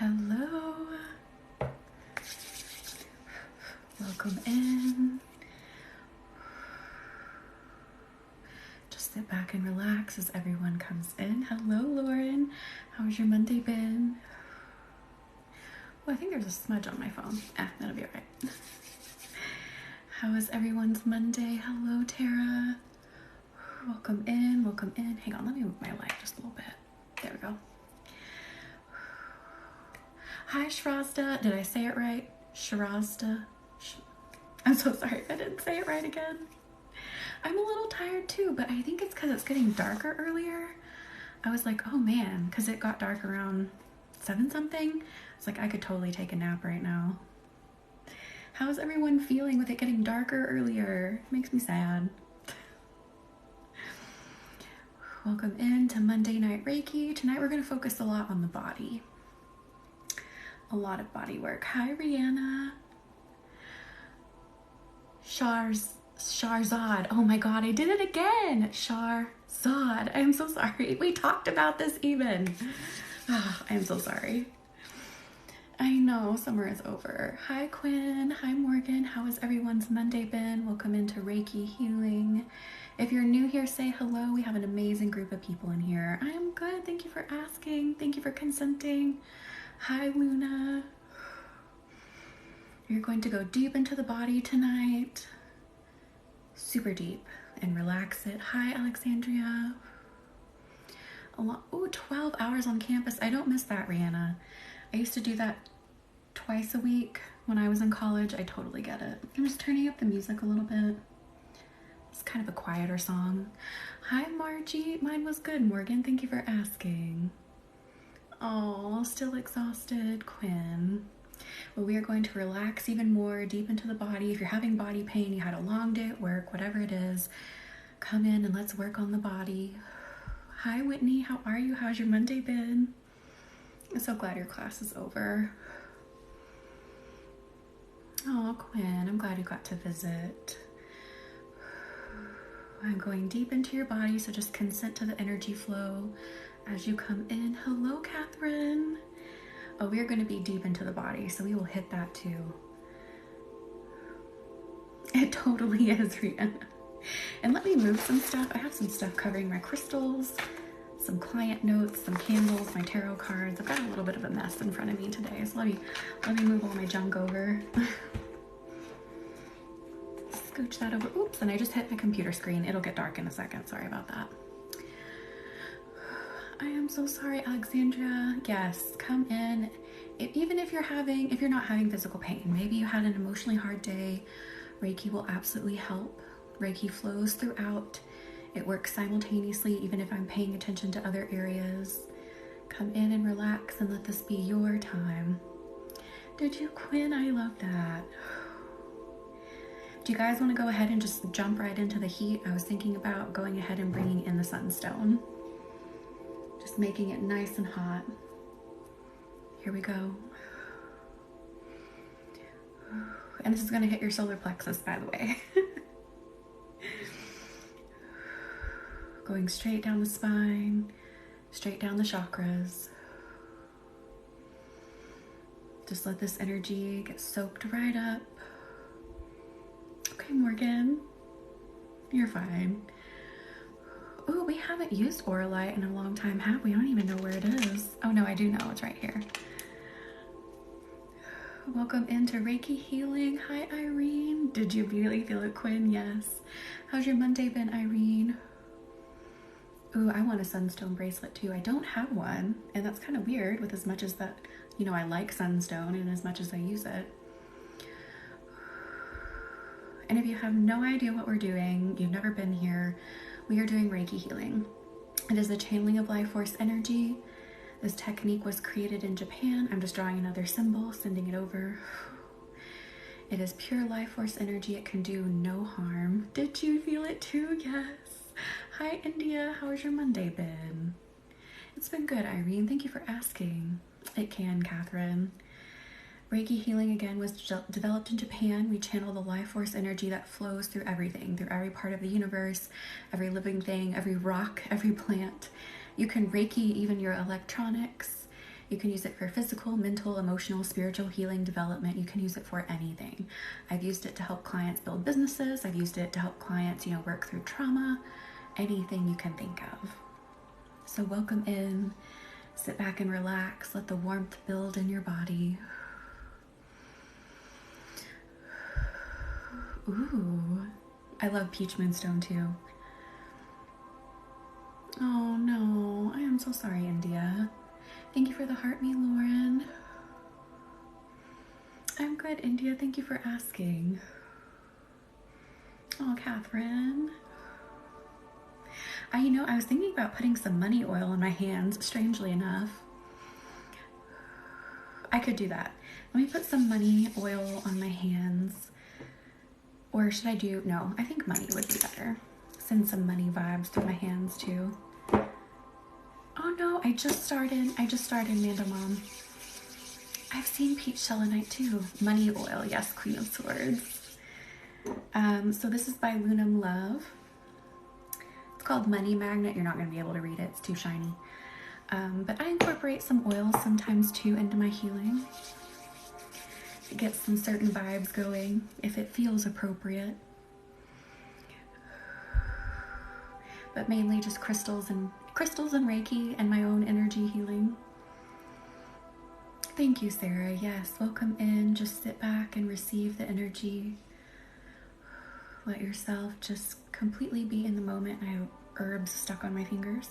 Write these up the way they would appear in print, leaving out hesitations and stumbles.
Hello, welcome in. Just sit back and relax as everyone comes in. Hello, Lauren. How's your Monday been? Oh, I think there's a smudge on my phone. That'll be all right. How is everyone's Monday? Hello, Tara. Welcome in, welcome in. Hang on, let me move my light just a little bit. There we go. Hi, Shrazda. Did I say it right? Shrazda. I'm so sorry if I didn't say it right again. I'm a little tired too, but I think it's because it's getting darker earlier. I was like, oh man, because it got dark around 7 something. It's like I could totally take a nap right now. How's everyone feeling with it getting darker earlier? It makes me sad. Welcome in to Monday Night Reiki. Tonight we're going to focus a lot on the body. A lot of body work. Hi, Rihanna. Sharzad. Oh my God, I did it again. Sharzad. I'm so sorry. We talked about this even. Oh, I'm so sorry. I know, summer is over. Hi, Quinn. Hi, Morgan. How has everyone's Monday been? Welcome into Reiki Healing. If you're new here, say hello. We have an amazing group of people in here. I am good. Thank you for asking. Thank you for consenting. Hi, Luna. You're going to go deep into the body tonight. Super deep and relax it. Hi, Alexandria. 12 hours on campus. I don't miss that, Rihanna. I used to do that twice a week when I was in college. I totally get it. I'm just turning up the music a little bit. It's kind of a quieter song. Hi, Margie. Mine was good, Morgan. Thank you for asking. Oh, still exhausted, Quinn. Well, we are going to relax even more deep into the body. If you're having body pain, you had a long day at work, whatever it is, come in and let's work on the body. Hi, Whitney. How are you? How's your Monday been? I'm so glad your class is over. Oh, Quinn, I'm glad you got to visit. I'm going deep into your body, so just consent to the energy flow as you come in. Hello, Catherine. Oh, we are going to be deep into the body, so we will hit that too. It totally is, Rihanna. And let me move some stuff. I have some stuff covering my crystals, some client notes, some candles, my tarot cards. I've got a little bit of a mess in front of me today, so let me move all my junk over. Scooch that over. Oops, and I just hit my computer screen. It'll get dark in a second. Sorry about that. I am so sorry, Alexandria. Yes, come in. Even if you're not having physical pain, maybe you had an emotionally hard day, Reiki will absolutely help. Reiki flows throughout. It works simultaneously, even if I'm paying attention to other areas. Come in and relax and let this be your time. Did you, Quinn? I love that. Do you guys want to go ahead and just jump right into the heat? I was thinking about going ahead and bringing in the sunstone. Just making it nice and hot. Here we go. And this is going to hit your solar plexus, by the way. Going straight down the spine, straight down the chakras. Just let this energy get soaked right up. Okay, Morgan, you're fine. Oh, we haven't used Auralite in a long time, have we? I don't even know where it is. Oh no, I do know, it's right here. Welcome into Reiki Healing. Hi, Irene. Did you really feel it, Quinn? Yes. How's your Monday been, Irene? Ooh, I want a sunstone bracelet too. I don't have one, and that's kind of weird with as much as that, you know, I like sunstone and as much as I use it. And if you have no idea what we're doing, you've never been here, we are doing Reiki healing. It is a channeling of life force energy. This technique was created in Japan. I'm just drawing another symbol, sending it over. It is pure life force energy. It can do no harm. Did you feel it too? Yes. Hi, India. How has your Monday been? It's been good, Irene. Thank you for asking. It can, Catherine. Reiki healing, again, was developed in Japan. We channel the life force energy that flows through everything, through every part of the universe, every living thing, every rock, every plant. You can Reiki even your electronics. You can use it for physical, mental, emotional, spiritual healing, development. You can use it for anything. I've used it to help clients build businesses. I've used it to help clients, work through trauma, anything you can think of. So welcome in, sit back and relax. Let the warmth build in your body. Ooh, I love peach moonstone too. Oh no, I am so sorry, India. Thank you for the heart me, Lauren. I'm good, India. Thank you for asking. Oh, Catherine. I was thinking about putting some money oil in my hands, strangely enough. I could do that. Let me put some money oil on my hands. Or should I do, no, I think money would be better. Send some money vibes through my hands too. Oh no, I just started, Manda Mom. I've seen peach selenite too. Money oil, yes, Queen of Swords. So this is by Lunam Love. It's called Money Magnet. You're not going to be able to read it. It's too shiny. But I incorporate some oils sometimes too into my healing. It gets some certain vibes going if it feels appropriate. But mainly just crystals and Reiki and my own energy healing. Thank you, Sarah. Yes, welcome in. Just sit back and receive the energy. Let yourself just completely be in the moment. I have herbs stuck on my fingers.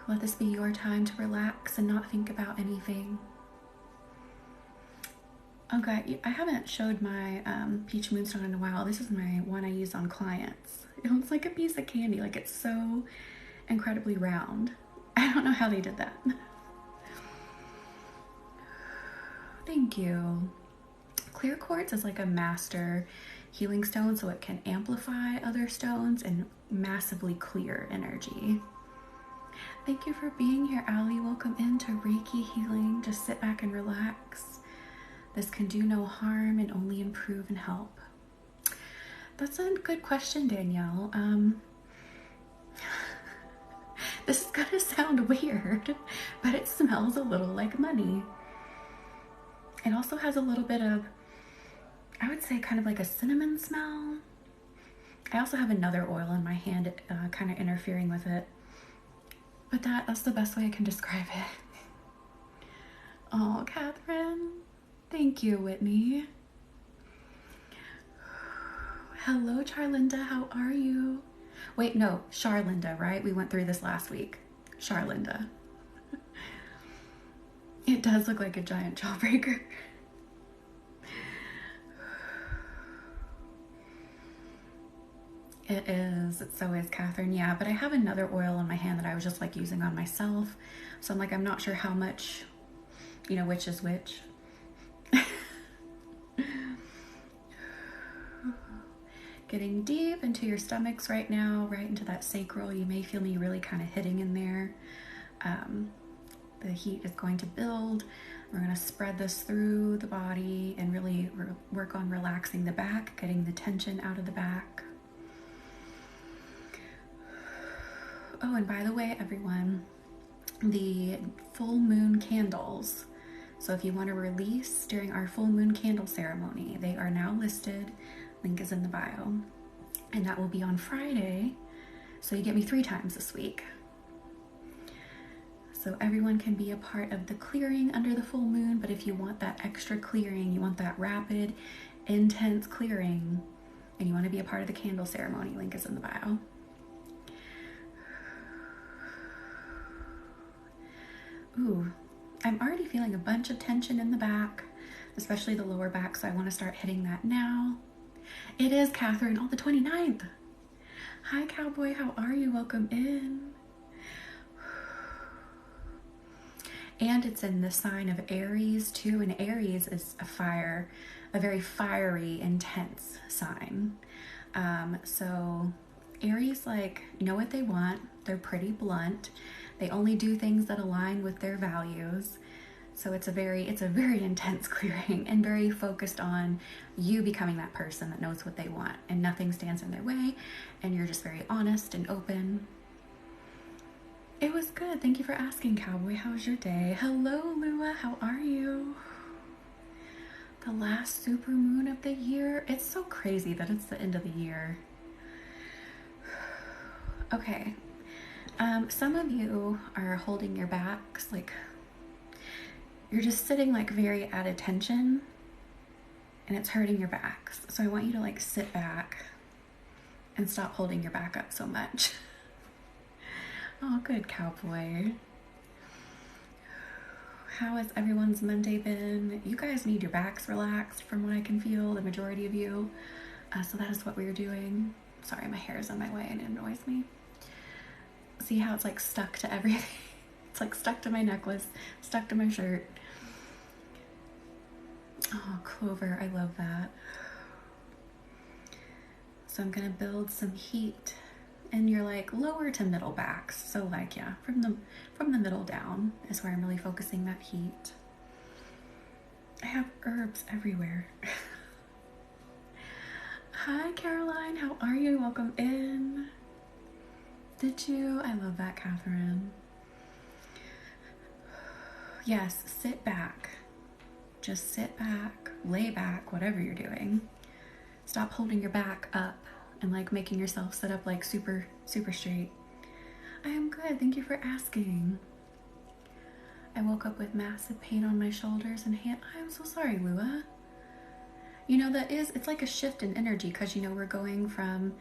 Let this be your time to relax and not think about anything. Okay, I haven't showed my peach moonstone in a while. This is my one I use on clients. It looks like a piece of candy. Like, it's so incredibly round. I don't know how they did that. Thank you. Clear quartz is like a master healing stone, so it can amplify other stones and massively clear energy. Thank you for being here, Allie. Welcome into Reiki healing. Just sit back and relax. This can do no harm and only improve and help. That's a good question, Danielle. This is gonna sound weird, but it smells a little like money. It also has a little bit of, I would say, kind of like a cinnamon smell. I also have another oil in my hand, kind of interfering with it. But that's the best way I can describe it. Oh, Catherine. Thank you, Whitney. Hello, Charlinda. How are you? Wait, no, Charlinda, right? We went through this last week. Charlinda. It does look like a giant jawbreaker. It is. So is Catherine. Yeah, but I have another oil in my hand that I was just like using on myself. So I'm like, I'm not sure how much, which is which. Getting deep into your stomachs right now, right into that sacral. You may feel me really kind of hitting in there. The heat is going to build. We're going to spread this through the body and really work on relaxing the back, getting the tension out of the back. Oh, and by the way, everyone, the full moon candles. So if you want to release during our full moon candle ceremony, they are now listed. Link is in the bio. And that will be on Friday. So you get me 3 times this week. So everyone can be a part of the clearing under the full moon, but if you want that extra clearing, you want that rapid, intense clearing, and you want to be a part of the candle ceremony, link is in the bio. Ooh, I'm already feeling a bunch of tension in the back, especially the lower back, so I want to start hitting that now. It is Catherine on the 29th. Hi, Cowboy, how are you? Welcome in. And it's in the sign of Aries too, and Aries is a very fiery, intense sign. So Aries like know what they want. They're pretty blunt. They only do things that align with their values. So it's a very intense clearing and very focused on you becoming that person that knows what they want and nothing stands in their way, and you're just very honest and open. It was good. Thank you for asking, Cowboy. How was your day? Hello, Lua. How are you? The last super moon of the year. It's so crazy that it's the end of the year. Okay. Some of you are holding your backs, like you're just sitting like very at attention and it's hurting your backs. So I want you to like sit back and stop holding your back up so much. Oh, good, Cowboy. How has everyone's Monday been? You guys need your backs relaxed from what I can feel, the majority of you. So that is what we are doing. Sorry, my hair is in my way and it annoys me. See how it's like stuck to everything? It's like stuck to my necklace, stuck to my shirt. Oh, Clover, I love that. So I'm gonna build some heat in your like lower to middle backs. So like, yeah, from the middle down is where I'm really focusing that heat. I have herbs everywhere. Hi, Caroline, how are you? Welcome in. Did you? I love that, Catherine. Yes, sit back. Just sit back, lay back, whatever you're doing. Stop holding your back up and like making yourself sit up like super straight. I am good, thank you for asking. I woke up with massive pain on my shoulders and hand. I am so sorry, Lua. You know, it's like a shift in energy because, you know, we're going from,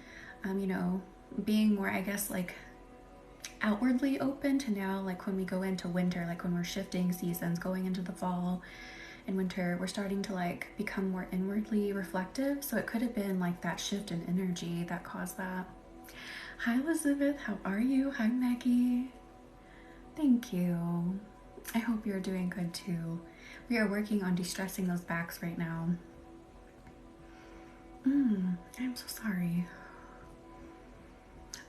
you know, being more, I guess, like outwardly open to now, like when we go into winter, like when we're shifting seasons, going into the fall and winter, we're starting to like become more inwardly reflective. So it could have been like that shift in energy that caused that. Hi, Elizabeth. How are you? Hi, Maggie. Thank you. I hope you're doing good too. We are working on de-stressing those backs right now. I'm so sorry.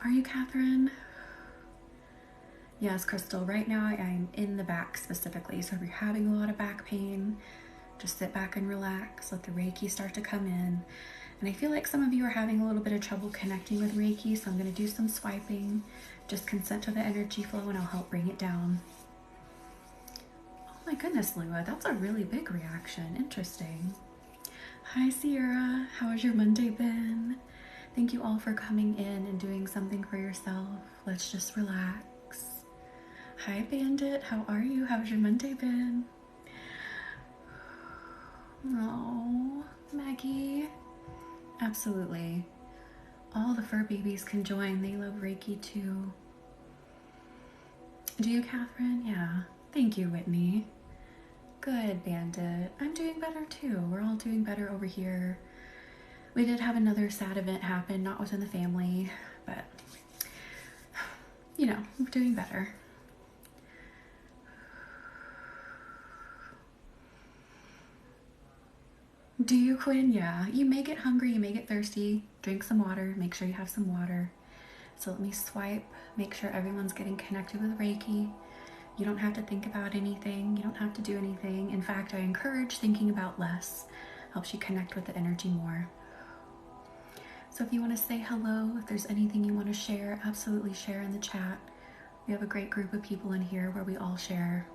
Are you, Catherine? Yes, Crystal, right now I'm in the back specifically. So if you're having a lot of back pain, just sit back and relax. Let the Reiki start to come in. And I feel like some of you are having a little bit of trouble connecting with Reiki, so I'm going to do some swiping. Just consent to the energy flow and I'll help bring it down. Oh my goodness, Lua, that's a really big reaction. Interesting. Hi, Sierra. How has your Monday been? Thank you all for coming in and doing something for yourself. Let's just relax. Hi, Bandit. How are you? How's your Monday been? Oh, Maggie. Absolutely. All the fur babies can join. They love Reiki too. Do you, Catherine? Yeah. Thank you, Whitney. Good, Bandit. I'm doing better too. We're all doing better over here. We did have another sad event happen, not within the family, but you know, we're doing better. Do you, Quinn? Yeah. You may get hungry, you may get thirsty. Drink some water. Make sure you have some water. So let me swipe. Make sure everyone's getting connected with Reiki. You don't have to think about anything. You don't have to do anything. In fact, I encourage thinking about less. Helps you connect with the energy more. So if you want to say hello, if there's anything you want to share, absolutely share in the chat. We have a great group of people in here where we all share.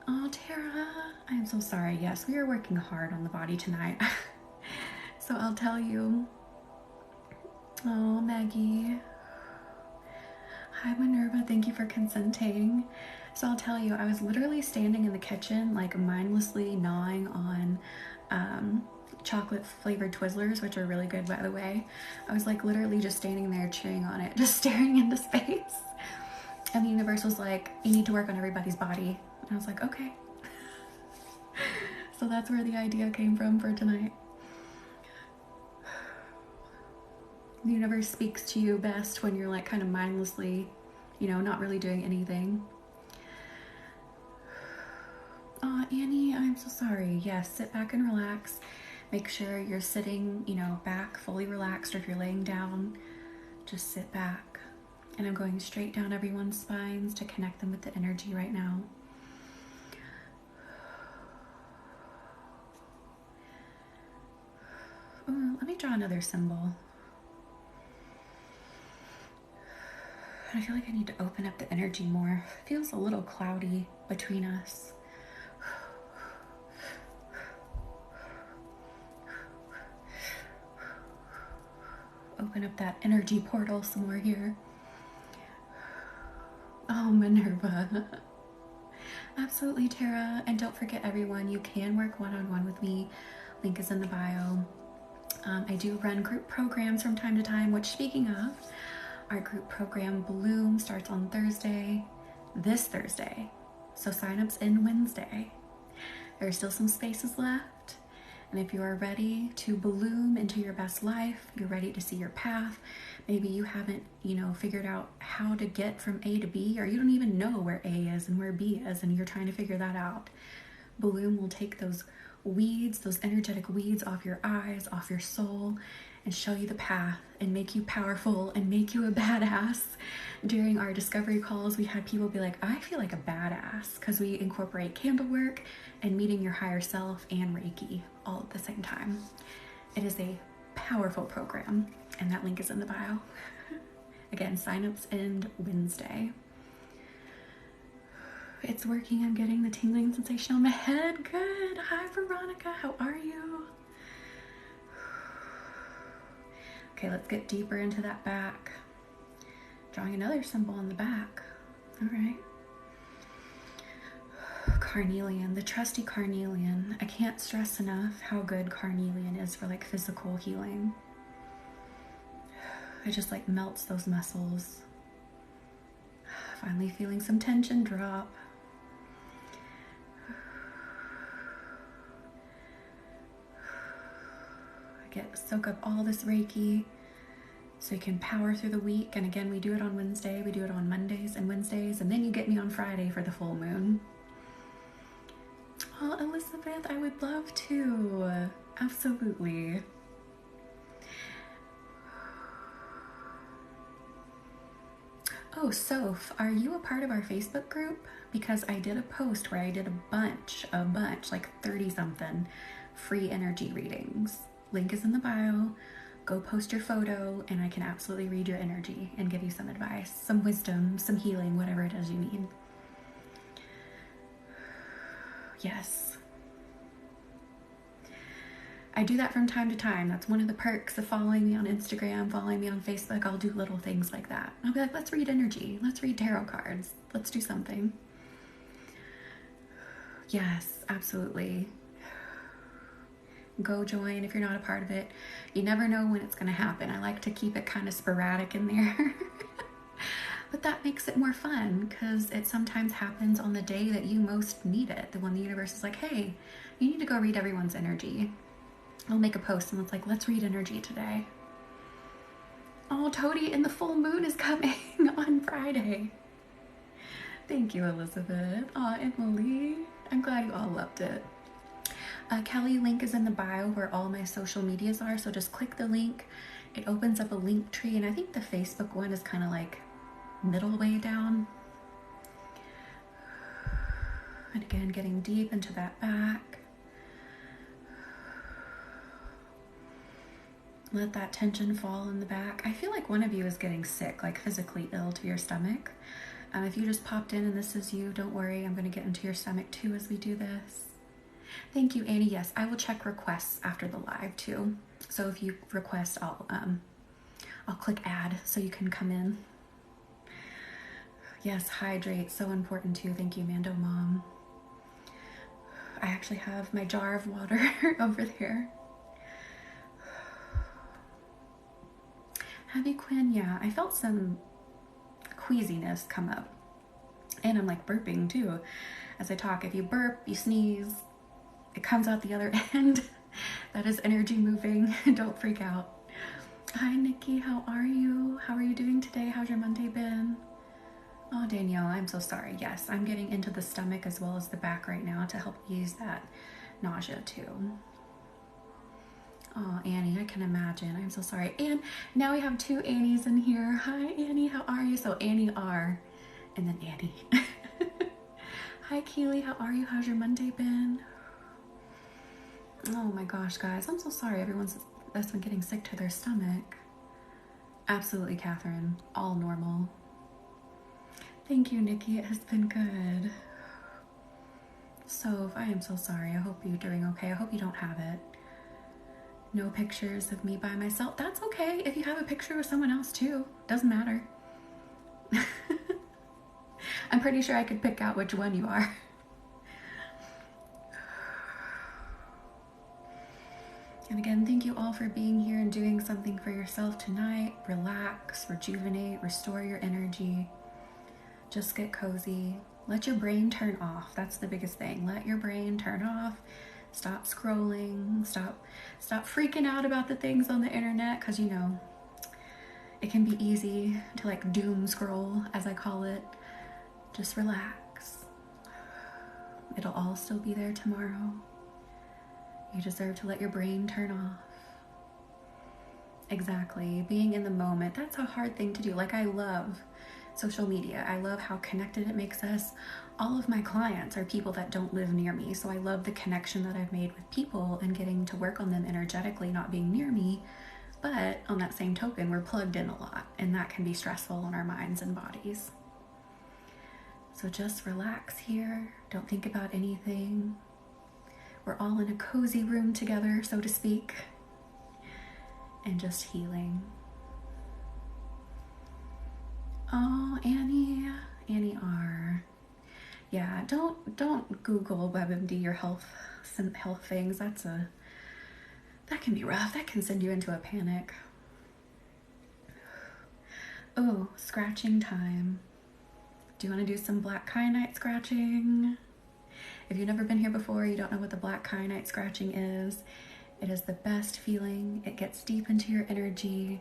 Oh, Tara, I am so sorry. Yes, we are working hard on the body tonight. So I'll tell you. Oh, Maggie. Hi, Minerva. Thank you for consenting. So I'll tell you, I was literally standing in the kitchen, like mindlessly gnawing on chocolate flavored Twizzlers, which are really good, by the way. I was like literally just standing there chewing on it, just staring into space. And the universe was like, you need to work on everybody's body. And I was like, okay. So that's where the idea came from for tonight. The universe speaks to you best when you're like kind of mindlessly, you know, not really doing anything. Annie, I'm so sorry. Yes, sit back and relax. Make sure you're sitting, back fully relaxed, or if you're laying down, just sit back. And I'm going straight down everyone's spines to connect them with the energy right now. Ooh, let me draw another symbol. I feel like I need to open up the energy more. It feels a little cloudy between us. Open up that energy portal some more here. Oh, Minerva. Absolutely, Tara. And don't forget, everyone, you can work one-on-one with me. Link is in the bio. I do run group programs from time to time, which, speaking of, our group program Bloom starts on Thursday, this Thursday. So sign-ups in Wednesday. There are still some spaces left. And if you are ready to bloom into your best life, you're ready to see your path, maybe you haven't, figured out how to get from A to B, or you don't even know where A is and where B is, and you're trying to figure that out. Bloom will take those weeds, those energetic weeds off your eyes, off your soul, and show you the path and make you powerful and make you a badass. During our discovery calls, we had people be like, I feel like a badass, because we incorporate candle work and meeting your higher self and Reiki all at the same time. It is a powerful program, and that link is in the bio. Again, signups end Wednesday. It's working. I'm getting the tingling sensation on my head. Good. Hi, Veronica. How are you? Okay, let's get deeper into that back. Drawing another symbol on the back. All right. Carnelian, the trusty carnelian. I can't stress enough how good carnelian is for like physical healing. It just like melts those muscles. Finally feeling some tension drop. Soak up all this Reiki so you can power through the week. And again, we do it on Wednesday, we do it on Mondays and Wednesdays, and then you get me on Friday for the full moon. Oh, Elizabeth, I would love to. Absolutely. Oh, Soph, are you a part of our Facebook group? Because I did a post where I did a bunch, like 30 something free energy readings. Link is in the bio. Go post your photo and I can absolutely read your energy and give you some advice, some wisdom, some healing, whatever it is you need. Yes. I do that from time to time. That's one of the perks of following me on Instagram, following me on Facebook. I'll do little things like that. I'll be like, let's read energy. Let's read tarot cards. Let's do something. Yes, absolutely. Go join if you're not a part of it. You never know when it's going to happen. I like to keep it kind of sporadic in there. But that makes it more fun because it sometimes happens on the day that you most need it. The one the universe is like, hey, you need to go read everyone's energy. I'll make a post and it's like, let's read energy today. Oh, Toady, and the full moon is coming on Friday. Thank you, Elizabeth. Oh, Emily. I'm glad you all loved it. Kelly, link is in the bio where all my social medias are, so just click the link. It opens up a link tree, and I think the Facebook one is kind of like middle way down. And again, getting deep into that back. Let that tension fall in the back. I feel like one of you is getting sick, like physically ill to your stomach. If you just popped in and this is you, don't worry. I'm going to get into your stomach too as we do this. Thank you, Annie. Yes, I will check requests after the live too. So if you request, I'll click add so you can come in. Yes, hydrate, so important too. Thank you, Mando Mom. I actually have my jar of water over there. Happy Quinn, yeah, I felt some queasiness come up. And I'm like burping too as I talk. If you burp, you sneeze, it comes out the other end. That is energy moving. Don't freak out. Hi, Nikki. How are you? How are you doing today? How's your Monday been? Oh, Danielle, I'm so sorry. Yes, I'm getting into the stomach as well as the back right now to help ease that nausea too. Oh, Annie, I can imagine. I'm so sorry. And now we have two Annies in here. Hi, Annie. How are you? So Annie R. and then Annie. Hi, Keely. How are you? How's your Monday been? Oh my gosh, guys. I'm so sorry. Everyone's that's been getting sick to their stomach. Absolutely, Catherine. All normal. Thank you, Nikki. It has been good. So, I am so sorry. I hope you're doing okay. I hope you don't have it. No pictures of me by myself. That's okay. If you have a picture with someone else too, doesn't matter. I'm pretty sure I could pick out which one you are. And again, thank you all for being here and doing something for yourself tonight. Relax, rejuvenate, restore your energy. Just get cozy. Let your brain turn off. That's the biggest thing. Let your brain turn off. Stop scrolling. Stop freaking out about the things on the internet, because you know it can be easy to like doom scroll, as I call it. Just relax. It'll all still be there tomorrow. You deserve to let your brain turn off. Exactly. Being in the moment. That's a hard thing to do. Like, I love social media. I love how connected it makes us. All of my clients are people that don't live near me, so I love the connection that I've made with people and getting to work on them energetically, not being near me. But on that same token, we're plugged in a lot, and that can be stressful on our minds and bodies. So just relax here. Don't think about anything. We're all in a cozy room together, so to speak, and just healing. Oh, Annie R. Yeah, don't Google WebMD or health things. That can be rough. That can send you into a panic. Oh, scratching time. Do you want to do some black kyanite scratching? If you've never been here before, you don't know what the black kyanite scratching is. It is the best feeling. It gets deep into your energy,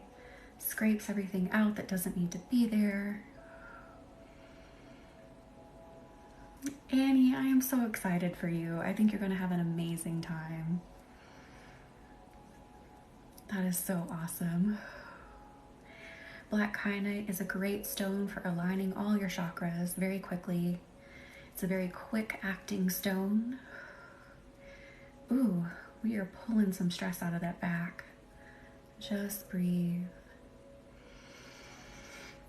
scrapes everything out that doesn't need to be there. Annie, I am so excited for you. I think you're going to have an amazing time. That is so awesome. Black kyanite is a great stone for aligning all your chakras very quickly. It's a very quick acting stone. Ooh, we are pulling some stress out of that back. Just breathe.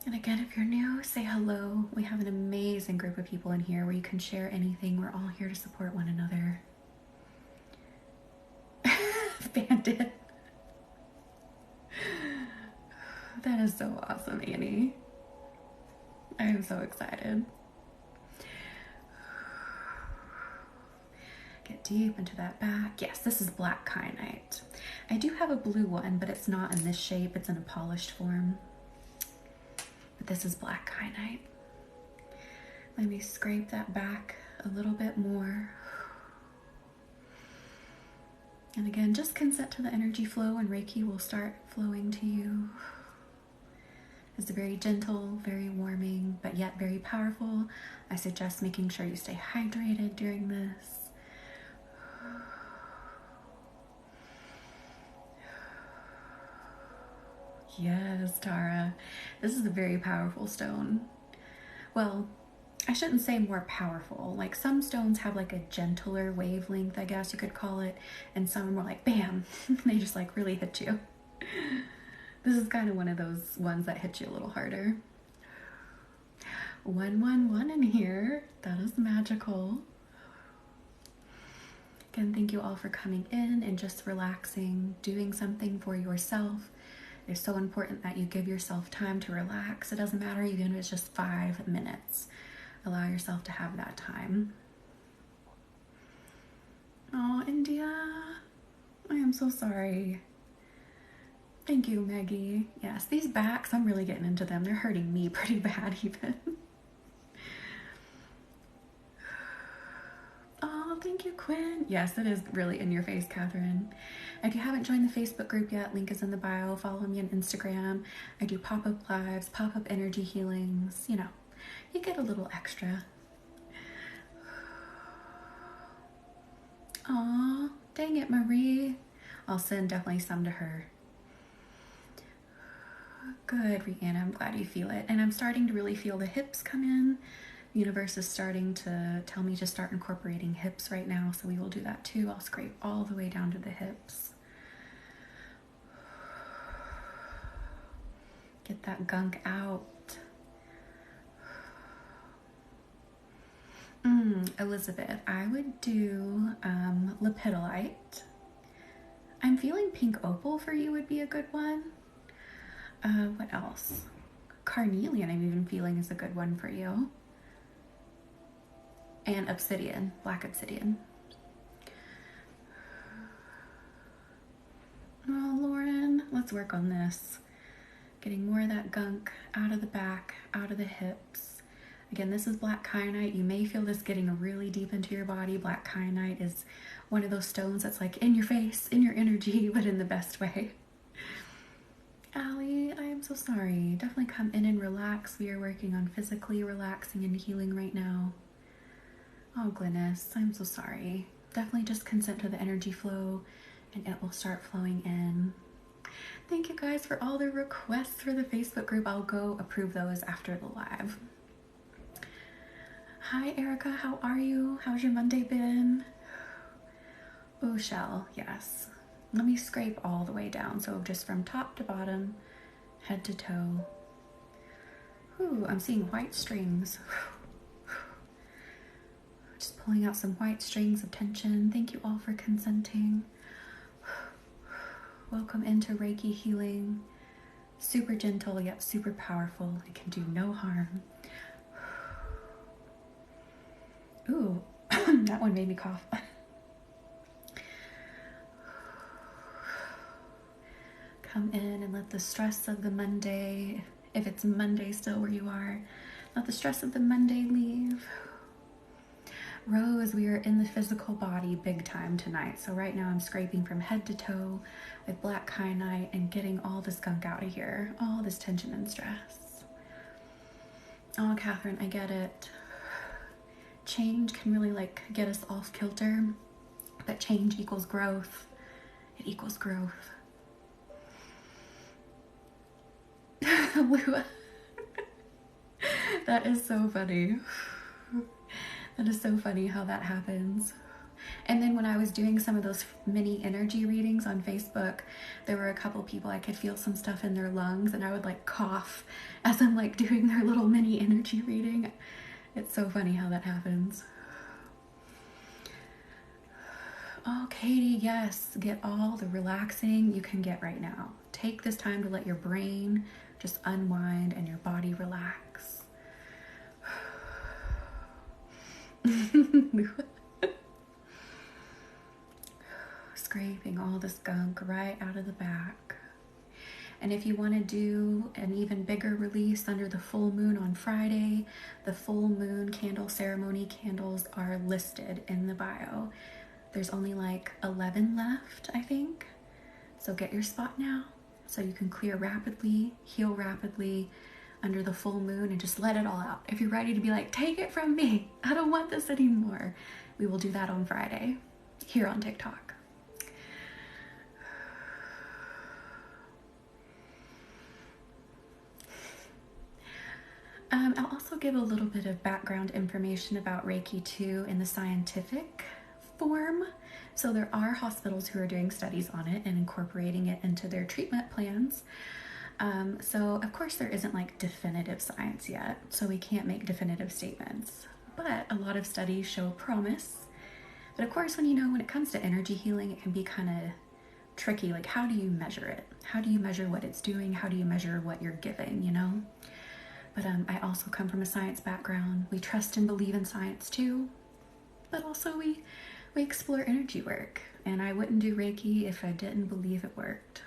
And again, if you're new, say hello. We have an amazing group of people in here where you can share anything. We're all here to support one another. Bandit. That is so awesome, Annie. I am so excited. Get deep into that back. Yes, this is black kyanite. I do have a blue one, but it's not in this shape. It's in a polished form. But this is black kyanite. Let me scrape that back a little bit more. And again, just consent to the energy flow and Reiki will start flowing to you. It's very gentle, very warming, but yet very powerful. I suggest making sure you stay hydrated during this. Yes, Tara. This is a very powerful stone. Well, I shouldn't say more powerful. Like, some stones have like a gentler wavelength, I guess you could call it, and some are more like bam. They just like really hit you. This is kind of one of those ones that hit you a little harder. 111 in here. That is magical. Again, thank you all for coming in and just relaxing, doing something for yourself. It's so important that you give yourself time to relax. It doesn't matter even if it's just 5 minutes. Allow yourself to have that time. Oh, India. I am so sorry. Thank you, Maggie. Yes, these backs, I'm really getting into them. They're hurting me pretty bad even. Oh, thank you, Quinn. Yes, it is really in your face, Catherine. If you haven't joined the Facebook group yet, link is in the bio. Follow me on Instagram. I do pop-up lives, pop-up energy healings, you know, You get a little extra. Aw, dang it, Marie. I'll send definitely some to her. Good, Rihanna, I'm glad you feel it. And I'm starting to really feel the hips come in. The universe is starting to tell me to start incorporating hips right now, so we will do that too. I'll scrape all the way down to the hips. Get that gunk out. Elizabeth, I would do lepidolite. I'm feeling pink opal for you would be a good one. What else? Carnelian I'm even feeling is a good one for you. And obsidian, black obsidian. Oh, Lauren, let's work on this. Getting more of that gunk out of the back, out of the hips. Again, this is black kyanite. You may feel this getting really deep into your body. Black kyanite is one of those stones that's like in your face, in your energy, but in the best way. Allie, I am so sorry. Definitely come in and relax. We are working on physically relaxing and healing right now. Oh, Glynis, I'm so sorry. Definitely just consent to the energy flow and it will start flowing in. Thank you guys for all the requests for the Facebook group. I'll go approve those after the live. Hi, Erica. How are you? How's your Monday been? Oh, Shell. Yes. Let me scrape all the way down. So just from top to bottom, head to toe. Ooh, I'm seeing white strings. Just pulling out some white strings of tension. Thank you all for consenting. Welcome into Reiki healing. Super gentle yet super powerful. It can do no harm. Ooh, that one made me cough. Come in and let the stress of the Monday, if it's Monday still where you are, let the stress of the Monday leave. Rose, we are in the physical body big time tonight. So right now I'm scraping from head to toe with black kyanite and getting all this gunk out of here, all this tension and stress. Oh, Catherine, I get it. Change can really like get us off kilter, but change equals growth. It equals growth. That is so funny. That is so funny how that happens. And then when I was doing some of those mini energy readings on Facebook, there were a couple people I could feel some stuff in their lungs and I would like cough as I'm like doing their little mini energy reading. It's so funny how that happens. Oh, Katie, yes, get all the relaxing you can get right now. Take this time to let your brain just unwind and your body relax. Scraping all this gunk right out of the back. And if you want to do an even bigger release under the full moon on Friday, the full moon candle ceremony candles are listed in the bio. There's only like 11 left, I think. So get your spot now so you can clear rapidly, heal rapidly under the full moon and just let it all out. If you're ready to be like, take it from me, I don't want this anymore, we will do that on Friday here on TikTok. I'll also give a little bit of background information about Reiki 2 in the scientific form. So there are hospitals who are doing studies on it and incorporating it into their treatment plans. So of course there isn't like definitive science yet, so we can't make definitive statements, but a lot of studies show promise. But of course, when it comes to energy healing, it can be kind of tricky. Like, how do you measure it? How do you measure what it's doing? How do you measure what you're giving, But I also come from a science background. We trust and believe in science too, but also we explore energy work, and I wouldn't do Reiki if I didn't believe it worked.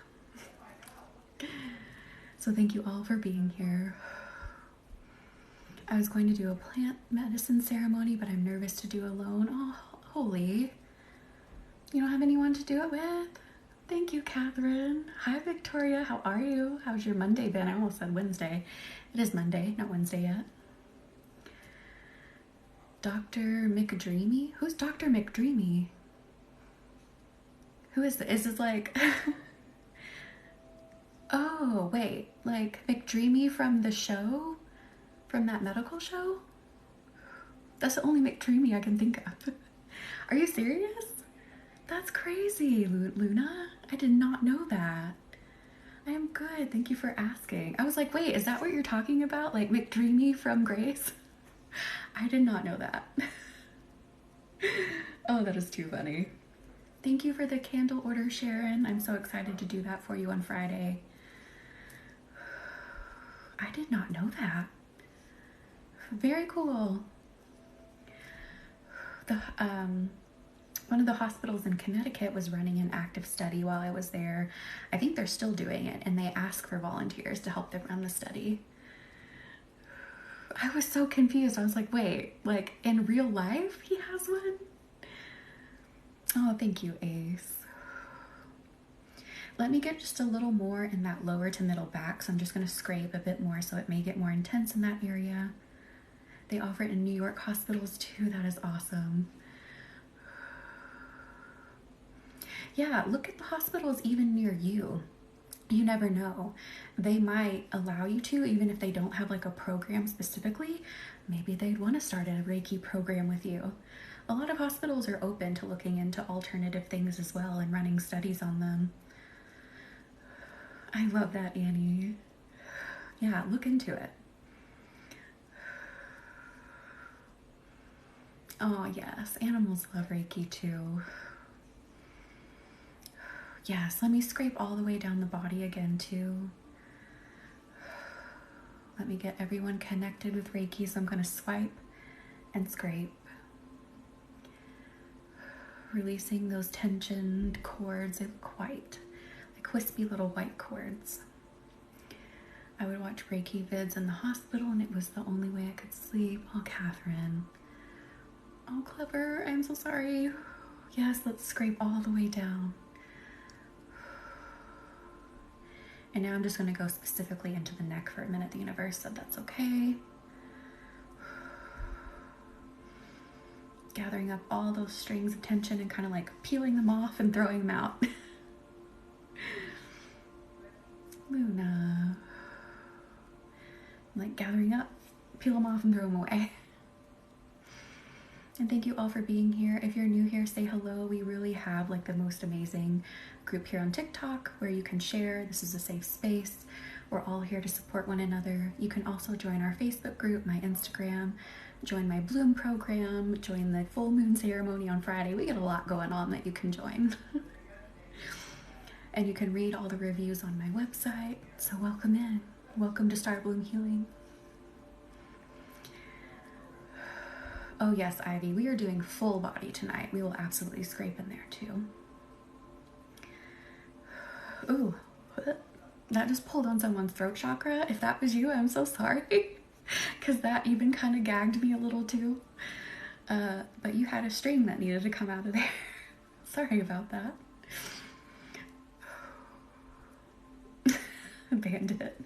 So thank you all for being here. I was going to do a plant medicine ceremony, but I'm nervous to do alone. Oh, holy. You don't have anyone to do it with? Thank you, Catherine. Hi, Victoria. How are you? How's your Monday been? I almost said Wednesday. It is Monday, not Wednesday yet. Dr. McDreamy? Who's Dr. McDreamy? Who is this? Is this like... Oh, wait. Like McDreamy from the show? From that medical show? That's the only McDreamy I can think of. Are you serious? That's crazy, Luna. I did not know that. I am good. Thank you for asking. I was like, wait, is that what you're talking about? Like McDreamy from Grace? I did not know that. Oh, that is too funny. Thank you for the candle order, Sharon. I'm so excited to do that for you on Friday. I did not know that. Very cool. One of the hospitals in Connecticut was running an active study while I was there. I think they're still doing it, and they ask for volunteers to help them run the study. I was so confused. I was like, wait, like in real life he has one? Oh, thank you, Ace. Let me get just a little more in that lower to middle back, so I'm just going to scrape a bit more so it may get more intense in that area. They offer it in New York hospitals too. That is awesome. Yeah, look at the hospitals even near you. You never know. They might allow you to, even if they don't have like a program specifically. Maybe they'd want to start a Reiki program with you. A lot of hospitals are open to looking into alternative things as well and running studies on them. I love that, Annie. Yeah, look into it. Oh, yes. Animals love Reiki too. Yes, let me scrape all the way down the body again too. Let me get everyone connected with Reiki, so I'm going to swipe and scrape. Releasing those tensioned cords. They look white, like wispy little white cords. I would watch Reiki vids in the hospital, and it was the only way I could sleep. Oh, Catherine. Oh, clever. I'm so sorry. Yes, let's scrape all the way down. And now I'm just going to go specifically into the neck for a minute. The universe said that's okay. Gathering up all those strings of tension and kind of like peeling them off and throwing them out. Luna. Like gathering up, peel them off and throw them away. And thank you all for being here. If you're new here, say hello. We really have like the most amazing group here on TikTok where you can share. This is a safe space. We're all here to support one another. You can also join our Facebook group, my Instagram, join my Bloom program, join the full moon ceremony on Friday. We get a lot going on that you can join. And you can read all the reviews on my website. So welcome in. Welcome to Star Bloom Healing. Oh yes, Ivy, we are doing full body tonight. We will absolutely scrape in there too. Ooh, that just pulled on someone's throat chakra. If that was you, I'm so sorry. Because that even kind of gagged me a little too. But you had a string that needed to come out of there. Sorry about that. Bandit.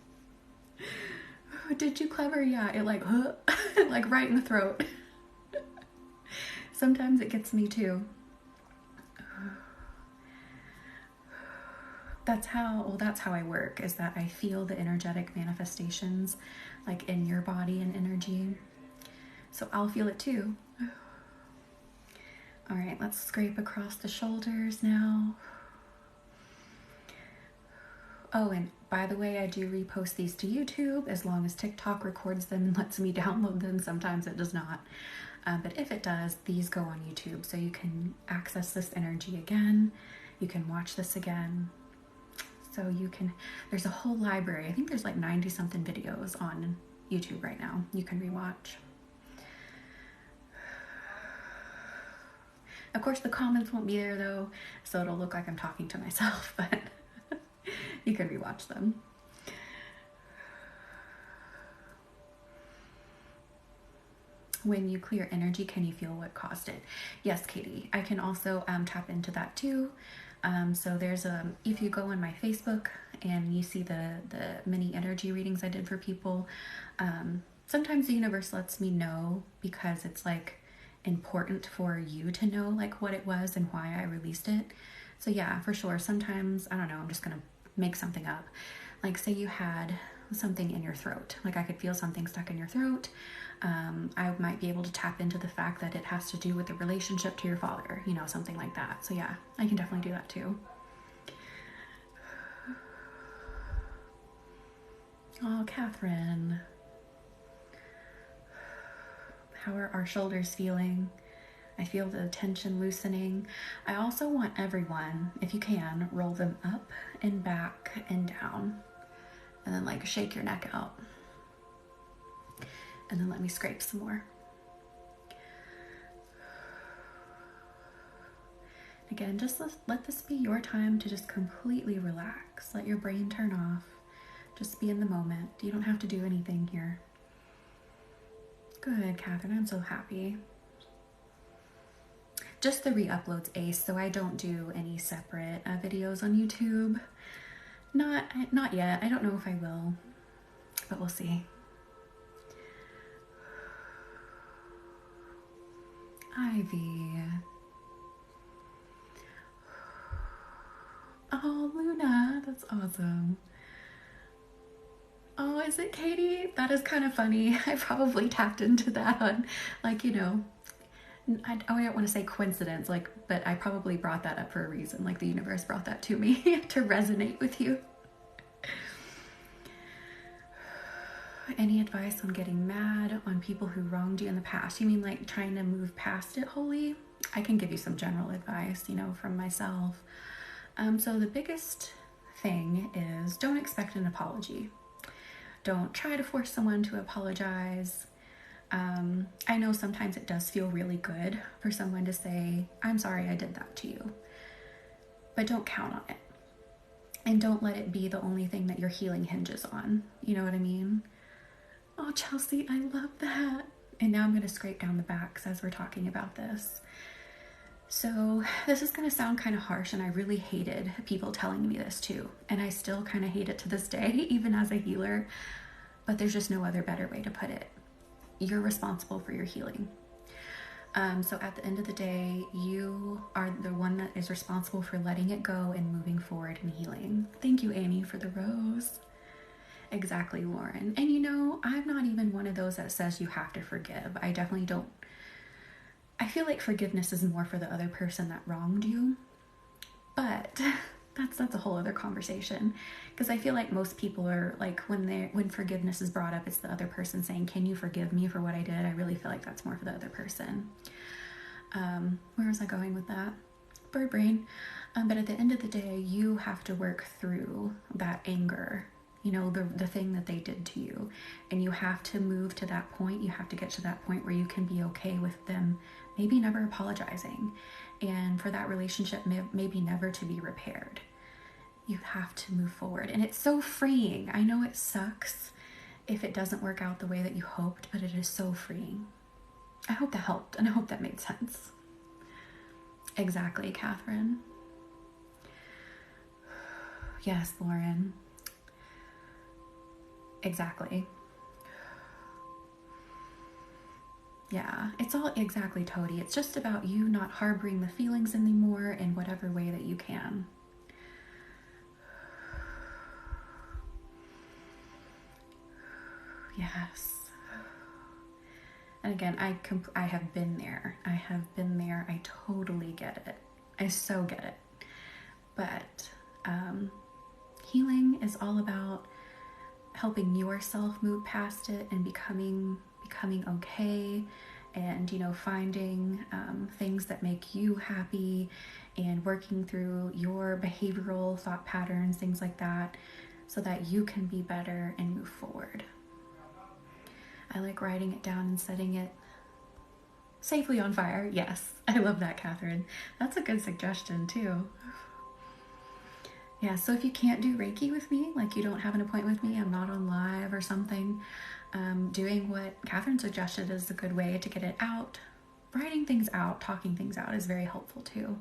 Oh, did you clever? Yeah, it like, like right in the throat. Sometimes it gets me too. That's how I work, is that I feel the energetic manifestations like in your body and energy. So I'll feel it too. All right, let's scrape across the shoulders now. Oh, and by the way, I do repost these to YouTube as long as TikTok records them and lets me download them. Sometimes it does not. But if it does, these go on YouTube, so you can access this energy again. You can watch this again. So you can, there's a whole library. I think there's like 90 something videos on YouTube right now. You can rewatch. Of course, the comments won't be there though, so it'll look like I'm talking to myself, but you can rewatch them. When you clear energy, can you feel what caused it? Yes, Katie. I can also tap into that too. So there's if you go on my Facebook and you see the mini energy readings I did for people, sometimes the universe lets me know, because it's like important for you to know like what it was and why I released it. So yeah, for sure. Sometimes, I don't know, I'm just gonna make something up. Like say you had something in your throat, like I could feel something stuck in your throat. I might be able to tap into the fact that it has to do with the relationship to your father, you know, something like that. So yeah, I can definitely do that too. Oh, Catherine. How are our shoulders feeling? I feel the tension loosening. I also want everyone, if you can, roll them up and back and down. And then like shake your neck out. And then let me scrape some more. Again, just let this be your time to just completely relax. Let your brain turn off. Just be in the moment. You don't have to do anything here. Good, Catherine. I'm so happy. Just the re-uploads ace, so I don't do any separate videos on YouTube. Not yet. I don't know if I will, but we'll see. Ivy. Oh, Luna, that's awesome. Oh, is it Katie? That is kind of funny. I probably tapped into that on, like, you know, I don't want to say coincidence, like, but I probably brought that up for a reason. Like the universe brought that to me to resonate with you. Any advice on getting mad on people who wronged you in the past? You mean like trying to move past it wholly? I can give you some general advice, you know, from myself. So the biggest thing is don't expect an apology. Don't try to force someone to apologize. I know sometimes it does feel really good for someone to say, I'm sorry I did that to you. But don't count on it. And don't let it be the only thing that your healing hinges on. You know what I mean? Oh, Chelsea, I love that. And now I'm going to scrape down the backs as we're talking about this. So this is going to sound kind of harsh, and I really hated people telling me this too. And I still kind of hate it to this day, even as a healer. But there's just no other better way to put it. You're responsible for your healing. So at the end of the day, you are the one that is responsible for letting it go and moving forward and healing. Thank you, Annie, for the rose. Exactly, Lauren. And you know, I'm not even one of those that says you have to forgive. I definitely don't. I feel like forgiveness is more for the other person that wronged you. But that's a whole other conversation. Because I feel like most people are like, when forgiveness is brought up, it's the other person saying, can you forgive me for what I did? I really feel like that's more for the other person. Where was I going with that? Bird brain. But at the end of the day, you have to work through that anger, you know, the thing that they did to you. And you have to move to that point. You have to get to that point where you can be okay with them maybe never apologizing. And for that relationship maybe never to be repaired. You have to move forward. And it's so freeing. I know it sucks if it doesn't work out the way that you hoped, but it is so freeing. I hope that helped, and I hope that made sense. Exactly, Catherine. Yes, Lauren. Exactly. Yeah, it's all exactly, Toady. It's just about you not harboring the feelings anymore in whatever way that you can. Yes. And again, I have been there. I have been there. I totally get it. I so get it. But healing is all about helping yourself move past it and becoming okay, and, you know, finding things that make you happy and working through your behavioral thought patterns, things like that, so that you can be better and move forward. I like writing it down and setting it safely on fire. Yes, I love that, Catherine. That's a good suggestion too. Yeah, so if you can't do Reiki with me, like you don't have an appointment with me, I'm not on live or something, doing what Catherine suggested is a good way to get it out. Writing things out, talking things out is very helpful too.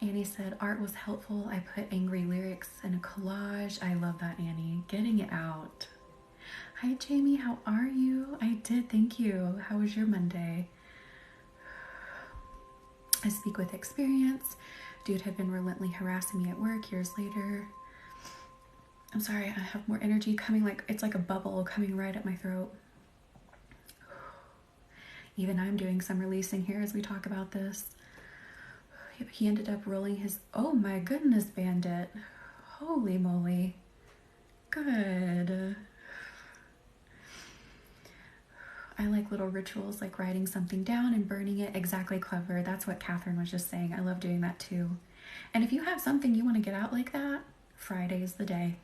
Annie said, art was helpful. I put angry lyrics in a collage. I love that, Annie. Getting it out. Hi, Jamie. How are you? I did. Thank you. How was your Monday? I speak with experience. Dude had been relentlessly harassing me at work years later. I'm sorry, I have more energy coming, like it's like a bubble coming right at my throat. Even I'm doing some releasing here as we talk about this. He ended up rolling his, oh my goodness, Bandit. Holy moly. Good. I like little rituals like writing something down and burning it. Exactly, Clever. That's what Catherine was just saying. I love doing that too. And if you have something you want to get out like that, Friday is the day.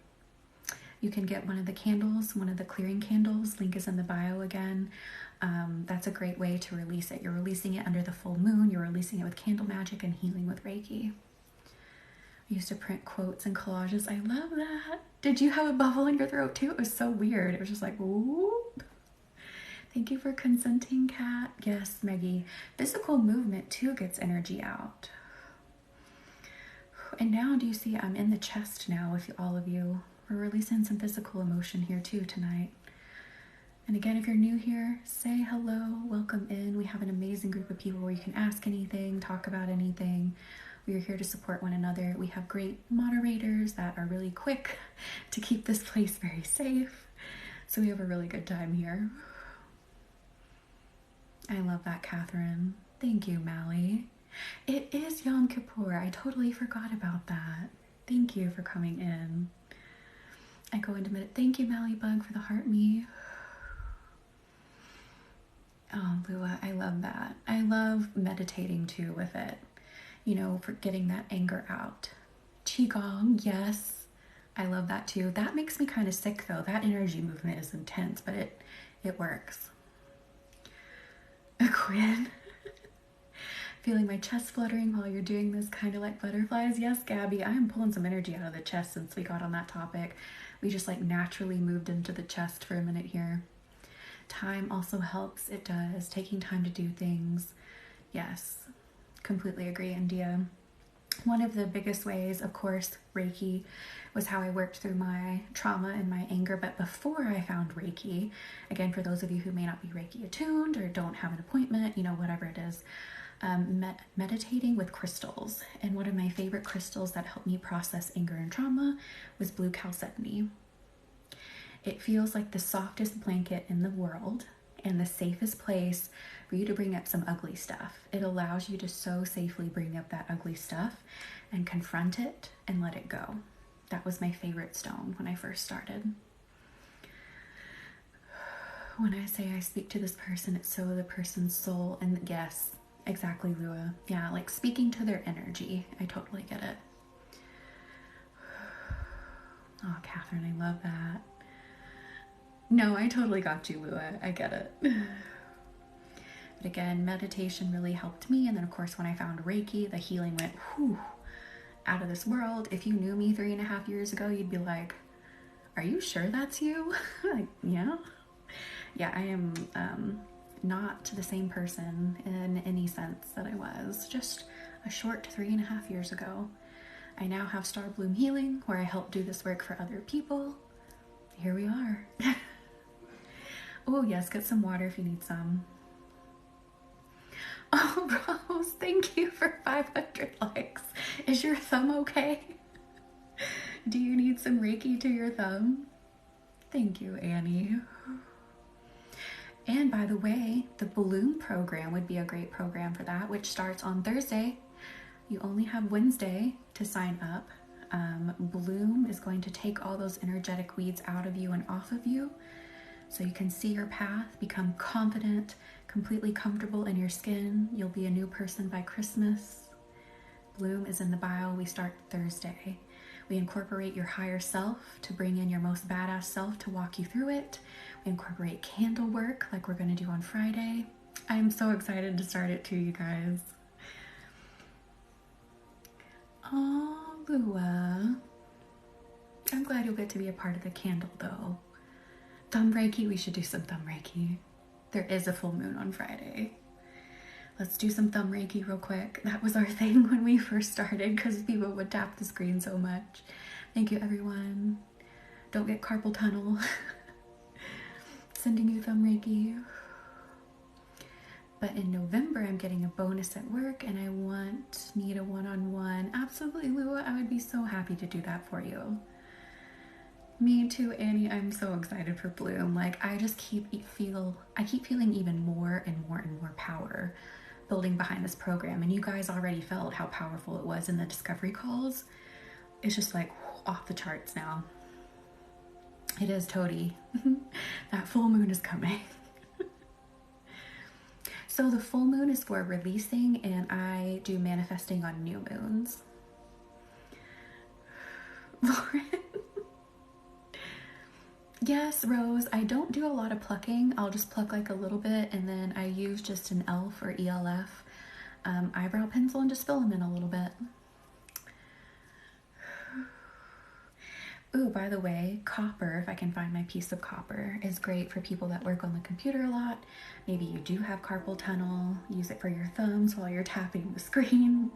You can get one of the candles, one of the clearing candles. Link is in the bio again. That's a great way to release it. You're releasing it under the full moon. You're releasing it with candle magic and healing with Reiki. I used to print quotes and collages. I love that. Did you have a bubble in your throat too? It was so weird. It was just like, whoop. Thank you for consenting, Kat. Yes, Maggie. Physical movement too gets energy out. And now, do you see I'm in the chest now with all of you? We're releasing some physical emotion here too tonight. And again, if you're new here, say hello, welcome in. We have an amazing group of people where you can ask anything, talk about anything. We are here to support one another. We have great moderators that are really quick to keep this place very safe. So we have a really good time here. I love that, Catherine. Thank you, Mally. It is Yom Kippur. I totally forgot about that. Thank you for coming in. I go into minute. Thank you, Mally Bug, for the heart me. Oh, Lua, I love that. I love meditating too with it. You know, for getting that anger out. Qigong, yes. I love that too. That makes me kind of sick though. That energy movement is intense, but it works. Quinn. Feeling my chest fluttering while you're doing this, kind of like butterflies. Yes, Gabby, I am pulling some energy out of the chest since we got on that topic. We just like naturally moved into the chest for a minute here. Time also helps. It does. Taking time to do things. Yes, completely agree, India. One of the biggest ways, of course, Reiki was how I worked through my trauma and my anger. But before I found Reiki, again, for those of you who may not be Reiki attuned or don't have an appointment, you know, whatever it is, meditating with crystals. And one of my favorite crystals that helped me process anger and trauma was blue chalcedony. It feels like the softest blanket in the world and the safest place for you to bring up some ugly stuff. It allows you to so safely bring up that ugly stuff and confront it and let it go. That was my favorite stone when I first started. When I say I speak to this person, it's so the person's soul, and yes, exactly, Lua. Yeah, like speaking to their energy. I totally get it. Oh, Catherine, I love that. No, I totally got you, Lua. I get it. But again, meditation really helped me. And then, of course, when I found Reiki, the healing went whew, out of this world. If you knew me 3.5 years ago, you'd be like, are you sure that's you? Like, yeah. Yeah, I am not the same person in any sense that I was just a short 3.5 years ago. I now have Star Bloom Healing, where I help do this work for other people. Here we are. Oh, yes, get some water if you need some. Oh, Rose, thank you for 500 likes. Is your thumb okay? Do you need some Reiki to your thumb? Thank you, Annie. And by the way, the Bloom program would be a great program for that, which starts on Thursday. You only have Wednesday to sign up. Bloom is going to take all those energetic weeds out of you and off of you, so you can see your path, become confident, completely comfortable in your skin. You'll be a new person by Christmas. Bloom is in the bio. We start Thursday. We incorporate your higher self to bring in your most badass self to walk you through it. We incorporate candle work like we're going to do on Friday. I am so excited to start it too, you guys. Oh, Lua. I'm glad you'll get to be a part of the candle though. Thumb Reiki, we should do some thumb Reiki. There is a full moon on Friday. Let's do some thumb Reiki real quick. That was our thing when we first started because people would tap the screen so much. Thank you, everyone. Don't get carpal tunnel. Sending you thumb Reiki. But in November, I'm getting a bonus at work and I need a one-on-one. Absolutely, Lua. I would be so happy to do that for you. Me too, Annie. I'm so excited for Bloom. Like, I keep feeling even more and more and more power building behind this program. And you guys already felt how powerful it was in the discovery calls. It's just like off the charts now. It is, Toady. That full moon is coming. So the full moon is for releasing, and I do manifesting on new moons. Lauren. Yes, Rose. I don't do a lot of plucking. I'll just pluck like a little bit, and then I use just an ELF or ELF eyebrow pencil and just fill them in a little bit. Ooh, by the way, copper, if I can find my piece of copper, is great for people that work on the computer a lot. Maybe you do have carpal tunnel. Use it for your thumbs while you're tapping the screen.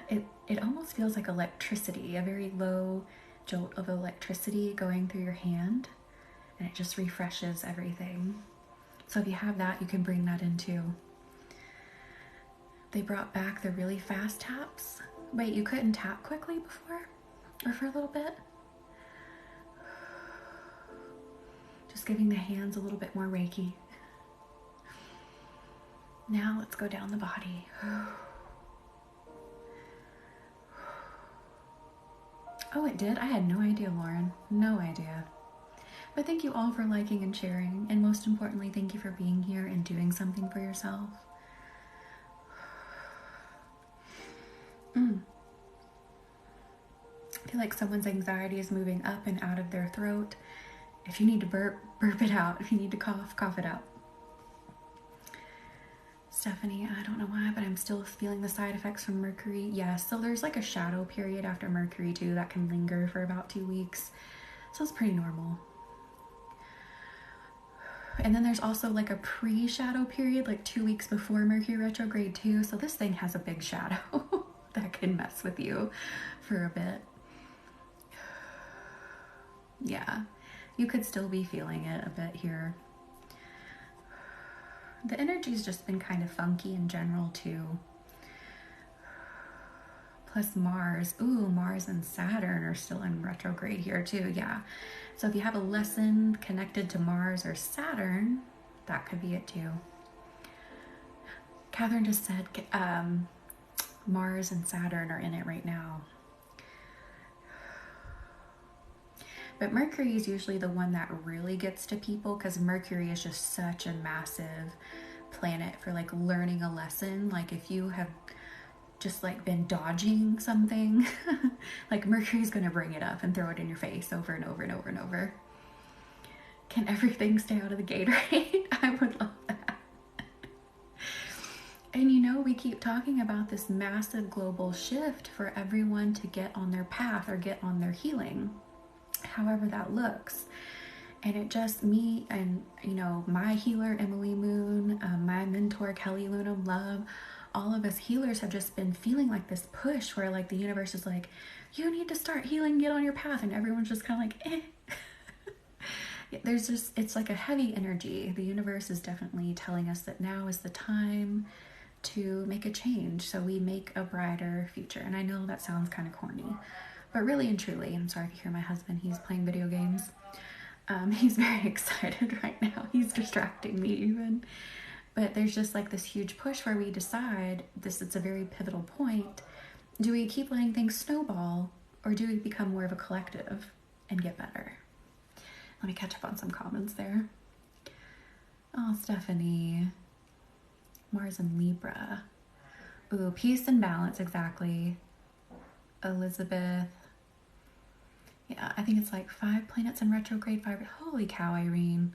It almost feels like electricity, a very low jolt of electricity going through your hand, and it just refreshes everything. So if you have that, you can bring that in too. They brought back the really fast taps. Wait, you couldn't tap quickly before? Or for a little bit? Just giving the hands a little bit more Reiki. Now let's go down the body. Oh, it did? I had no idea, Lauren. No idea. But thank you all for liking and sharing. And most importantly, thank you for being here and doing something for yourself. I feel like someone's anxiety is moving up and out of their throat. If you need to burp, burp it out. If you need to cough, cough it out. Stephanie, I don't know why, but I'm still feeling the side effects from Mercury. Yes, so there's like a shadow period after Mercury too that can linger for about 2 weeks. So it's pretty normal. And then there's also like a pre-shadow period, like 2 weeks before Mercury retrograde too. So this thing has a big shadow that can mess with you for a bit. Yeah. You could still be feeling it a bit here. The energy's just been kind of funky in general too. Plus Mars. Ooh, Mars and Saturn are still in retrograde here too. Yeah. So if you have a lesson connected to Mars or Saturn, that could be it too. Catherine just said Mars and Saturn are in it right now. But Mercury is usually the one that really gets to people because Mercury is just such a massive planet for like learning a lesson. Like if you have just like been dodging something, like Mercury's gonna bring it up and throw it in your face over and over and over and over. Can everything stay out of the Gatorade? I would love that. And you know, we keep talking about this massive global shift for everyone to get on their path or get on their healing, however that looks. And it just, me and, you know, my healer, Emily Moon, my mentor, Kelly Luna Love, all of us healers have just been feeling like this push where like the universe is like, you need to start healing, get on your path. And everyone's just kind of like, eh. There's just, it's like a heavy energy. The universe is definitely telling us that now is the time to make a change so we make a brighter future. And I know that sounds kind of corny, but really and truly, I'm sorry if you hear my husband, he's playing video games. He's very excited right now. He's distracting me even. But there's just like this huge push where we decide it's a very pivotal point. Do we keep letting things snowball, or do we become more of a collective and get better? Let me catch up on some comments there. Oh, Stephanie. Mars and Libra. Ooh, peace and balance, exactly. Elizabeth. Yeah, I think it's like 5 planets in retrograde, 5. Holy cow, Irene.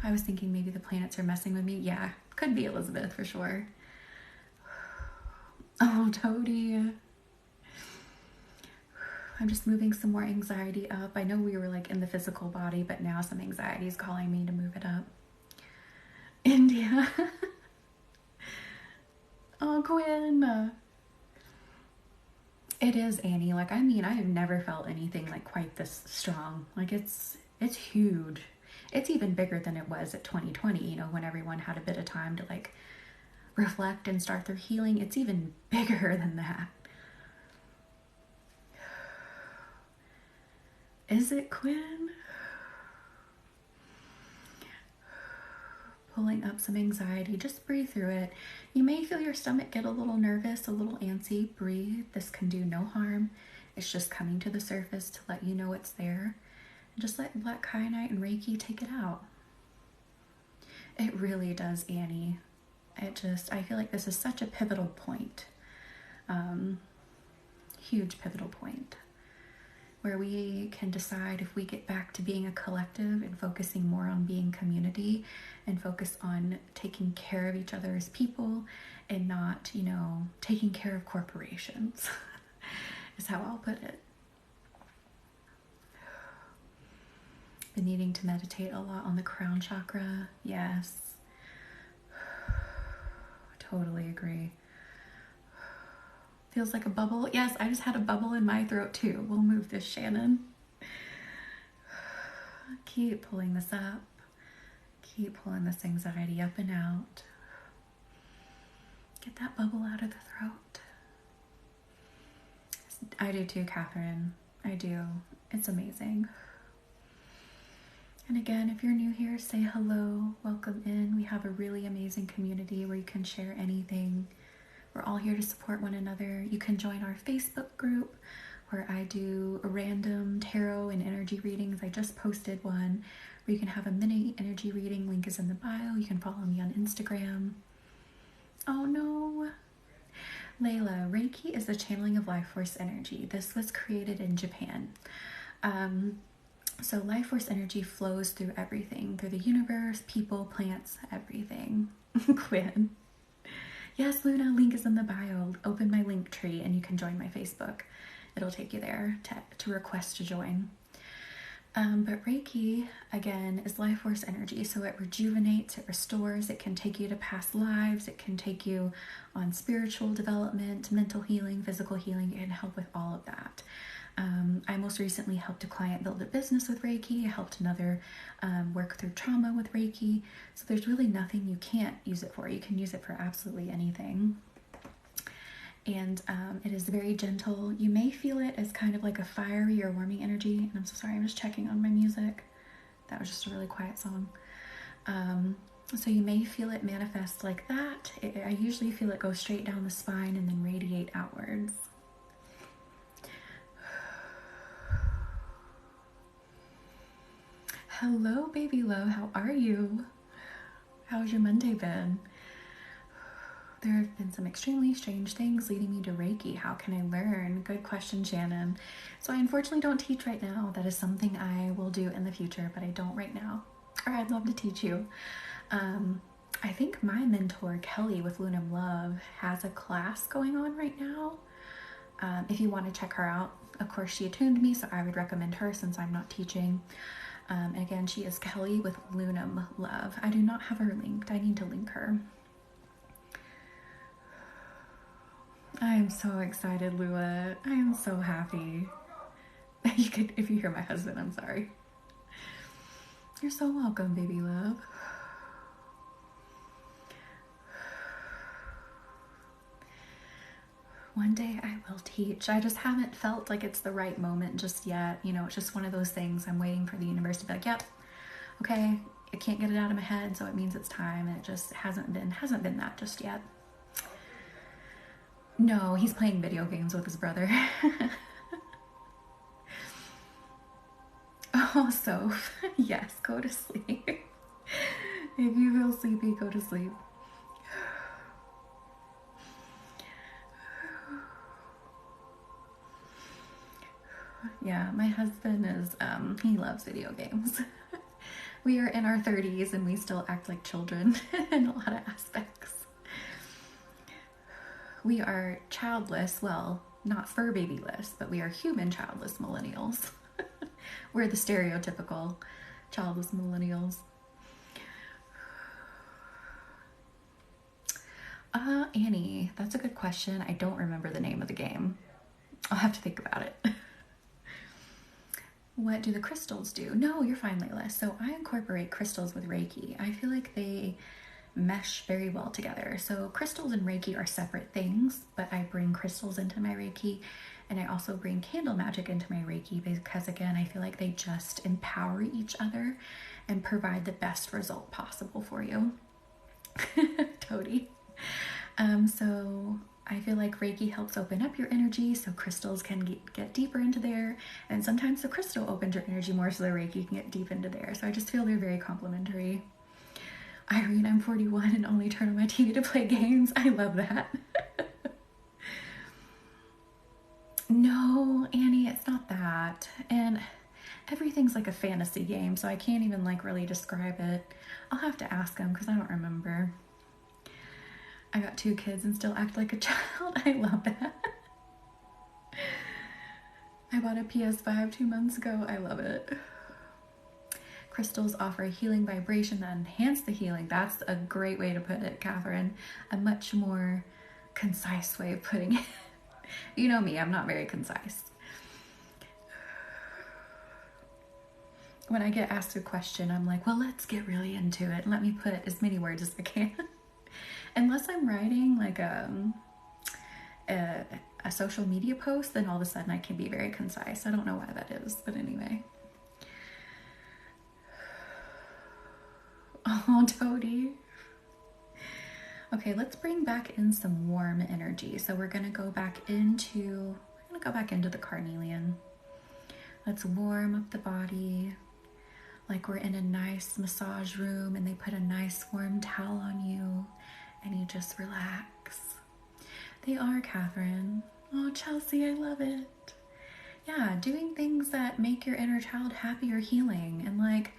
I was thinking maybe the planets are messing with me. Yeah, could be Elizabeth for sure. Oh, Toady. I'm just moving some more anxiety up. I know we were like in the physical body, but now some anxiety is calling me to move it up. India. Oh, Quinn. It is, Annie. Like, I mean, I have never felt anything like quite this strong. Like, it's huge. It's even bigger than it was at 2020, you know, when everyone had a bit of time to like reflect and start their healing. It's even bigger than that. Is it, Quinn? Pulling up some anxiety. Just breathe through it. You may feel your stomach get a little nervous, a little antsy. Breathe. This can do no harm. It's just coming to the surface to let you know it's there. And just let Black Kyanite and Reiki take it out. It really does, Annie. I feel like this is such a pivotal point. Huge pivotal point. Where we can decide if we get back to being a collective and focusing more on being community and focus on taking care of each other as people and not, you know, taking care of corporations is how I'll put it. Been needing to meditate a lot on the crown chakra. Yes. Totally agree. Feels like a bubble. Yes, I just had a bubble in my throat too. We'll move this, Shannon. Keep pulling this up. Keep pulling this anxiety up and out. Get that bubble out of the throat. I do too, Catherine. I do. It's amazing. And again, if you're new here, say hello. Welcome in. We have a really amazing community where you can share anything. We're all here to support one another. You can join our Facebook group where I do random tarot and energy readings. I just posted one where you can have a mini energy reading. Link is in the bio. You can follow me on Instagram. Oh no. Layla, Reiki is the channeling of life force energy. This was created in Japan. So life force energy flows through everything, through the universe, people, plants, everything. Quinn. Yes, Luna, link is in the bio. Open my link tree and you can join my Facebook. It'll take you there to request to join. But Reiki, again, is life force energy. So it rejuvenates, it restores, it can take you to past lives, it can take you on spiritual development, mental healing, physical healing. It can help with all of that. I most recently helped a client build a business with Reiki. I helped another work through trauma with Reiki. So there's really nothing you can't use it for. You can use it for absolutely anything. And it is very gentle. You may feel it as kind of like a fiery or warming energy. And I'm so sorry, I'm just checking on my music. That was just a really quiet song. So you may feel it manifest like that. I usually feel it go straight down the spine and then radiate outwards. Hello, baby love. How are you? How's your Monday been? There have been some extremely strange things leading me to Reiki. How can I learn? Good question, Shannon. So I unfortunately don't teach right now. That is something I will do in the future, but I don't right now. Or I'd love to teach you. I think my mentor, Kelly with Lunam Love, has a class going on right now. If you want to check her out, of course, she attuned me, so I would recommend her since I'm not teaching. And again, she is Kelly with Lunam Love. I do not have her linked. I need to link her. I am so excited, Lua. I am so happy. If you hear my husband, I'm sorry. You're so welcome, baby love. One day I will teach. I just haven't felt like it's the right moment just yet. You know, it's just one of those things. I'm waiting for the universe to be like, yep, okay, I can't get it out of my head, so it means it's time. And it just hasn't been that just yet. No, he's playing video games with his brother. Oh, so yes, go to sleep. If you feel sleepy, go to sleep. Yeah, my husband is, he loves video games. We are in our 30s and we still act like children in a lot of aspects. We are childless, well, not fur babyless, but we are human childless millennials. We're the stereotypical childless millennials. Annie, that's a good question. I don't remember the name of the game. I'll have to think about it. what do the crystals do? No, you're fine, Layla. So I incorporate crystals with Reiki. I feel like they mesh very well together. So crystals and Reiki are separate things, but I bring crystals into my Reiki, and I also bring candle magic into my Reiki because, again, I feel like they just empower each other and provide the best result possible for you. Toady. So I feel like Reiki helps open up your energy so crystals can get deeper into there. And sometimes the crystal opens your energy more so the Reiki can get deep into there. So I just feel they're very complementary. Irene, I'm 41 and only turn on my TV to play games. I love that. No, Annie, it's not that. And everything's like a fantasy game, so I can't even like really describe it. I'll have to ask them because I don't remember. I got 2 kids and still act like a child. I love that. I bought a PS5 2 months ago. I love it. Crystals offer a healing vibration that enhance the healing. That's a great way to put it, Catherine. A much more concise way of putting it. You know me, I'm not very concise. When I get asked a question, I'm like, well, let's get really into it. Let me put as many words as I can. Unless I'm writing like a social media post, then all of a sudden I can be very concise. I don't know why that is, but anyway. Oh, Toady. Okay, let's bring back in some warm energy. So we're gonna go back into the carnelian. Let's warm up the body like we're in a nice massage room and they put a nice warm towel on you and you just relax. They are, Catherine. Oh, Chelsea, I love it. Yeah, doing things that make your inner child happy or healing. And like,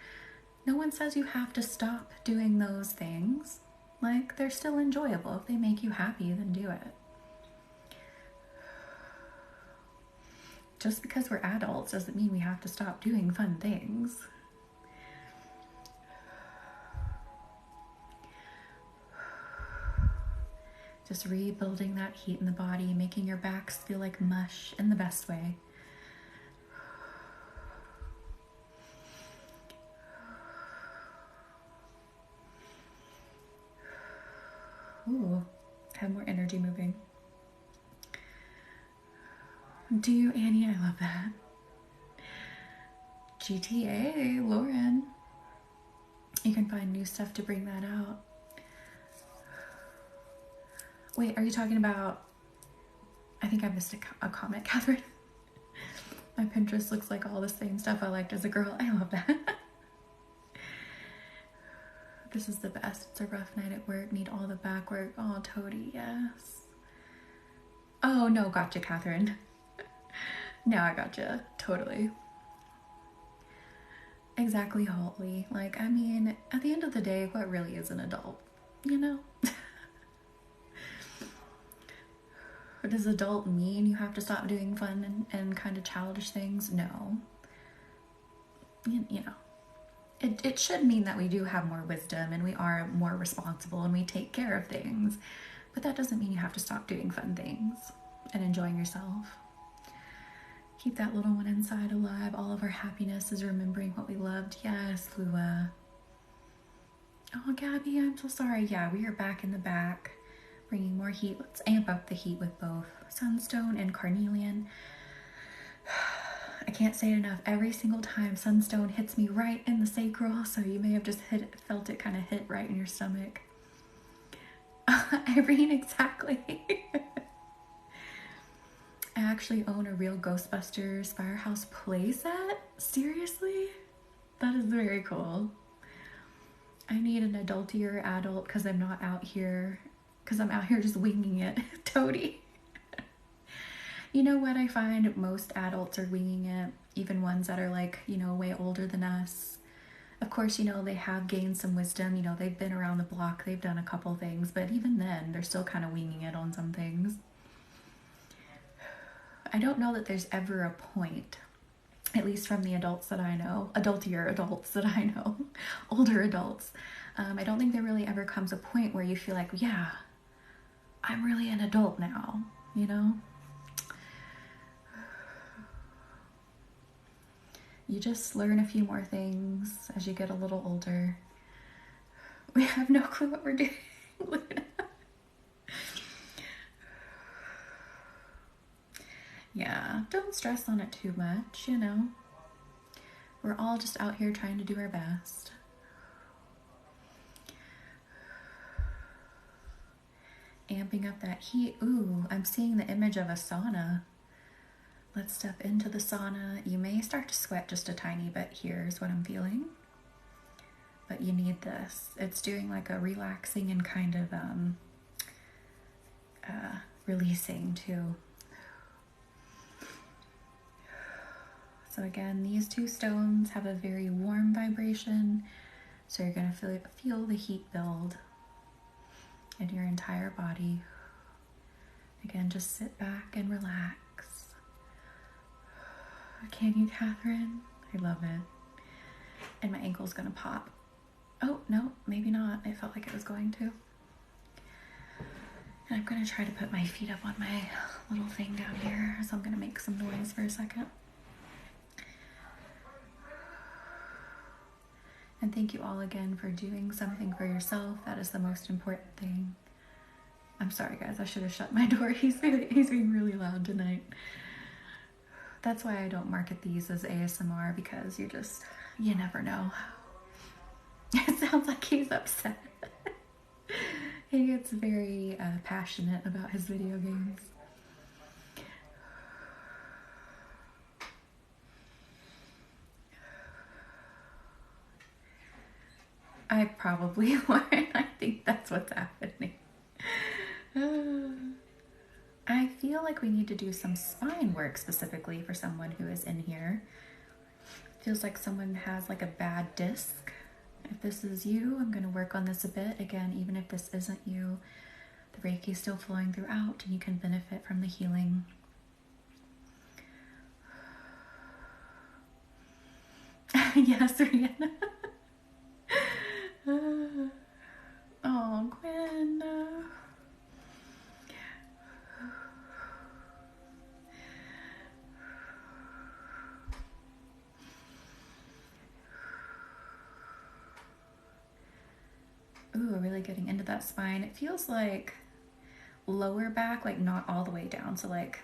no one says you have to stop doing those things. Like, they're still enjoyable. If they make you happy, then do it. Just because we're adults doesn't mean we have to stop doing fun things. Just rebuilding that heat in the body, making your backs feel like mush in the best way. Ooh, have more energy moving. Do you, Annie? I love that. GTA, Lauren. You can find new stuff to bring that out. Wait, are you talking about... I think I missed a comment, Catherine. My Pinterest looks like all the same stuff I liked as a girl. I love that. This is the best. It's a rough night at work. Need all the back work. Oh, Toady, yes. Oh, no, gotcha, Catherine. Now I gotcha. Totally. Exactly, Holly. Like, I mean, at the end of the day, what really is an adult? You know? What does adult mean? You have to stop doing fun and kind of childish things? No. You know. It should mean that we do have more wisdom and we are more responsible and we take care of things. But that doesn't mean you have to stop doing fun things and enjoying yourself. Keep that little one inside alive. All of our happiness is remembering what we loved. Yes, Lua. Oh, Gabby, I'm so sorry. Yeah, we are back in the back. Bringing more heat. Let's amp up the heat with both sunstone and carnelian. I can't say it enough. Every single time sunstone hits me right in the sacral, so you may have just felt it kind of hit right in your stomach. Irene, exactly. I actually own a real Ghostbusters Firehouse playset. Seriously? That is very cool. I need an adultier adult because I'm not out here. Because I'm out here just winging it. Toady. You know what I find? Most adults are winging it. Even ones that are like, you know, way older than us. Of course, you know, they have gained some wisdom. You know, they've been around the block. They've done a couple things. But even then, they're still kind of winging it on some things. I don't know that there's ever a point, at least from the adults that I know, adultier adults that I know, older adults. I don't think there really ever comes a point where you feel like, yeah, I'm really an adult now, you know? You just learn a few more things as you get a little older. We have no clue what we're doing. Yeah, don't stress on it too much, you know. We're all just out here trying to do our best. Amping up that heat. Ooh, I'm seeing the image of a sauna. Let's step into the sauna. You may start to sweat just a tiny bit. Here's what I'm feeling. But you need this. It's doing like a relaxing and kind of releasing too. So again, these two stones have a very warm vibration. So you're gonna feel the heat build in your entire body. Again, just sit back and relax. Can you, Catherine? I love it. And my ankle's gonna pop. Oh, no, maybe not. It felt like it was going to. And I'm gonna try to put my feet up on my little thing down here. So I'm gonna make some noise for a second. And thank you all again for doing something for yourself. That is the most important thing. I'm sorry guys, I should have shut my door. He's being really loud tonight. That's why I don't market these as ASMR, because you never know. It sounds like he's upset. He gets very passionate about his video games. I probably would. I think that's what's happening. I feel like we need to do some spine work specifically for someone who is in here. Feels like someone has like a bad disc. If this is you, I'm going to work on this a bit. Again, even if this isn't you, the Reiki is still flowing throughout and you can benefit from the healing. Yes, Rihanna. Oh, Gwen. Ooh, really getting into that spine. It feels like lower back, like not all the way down. So like,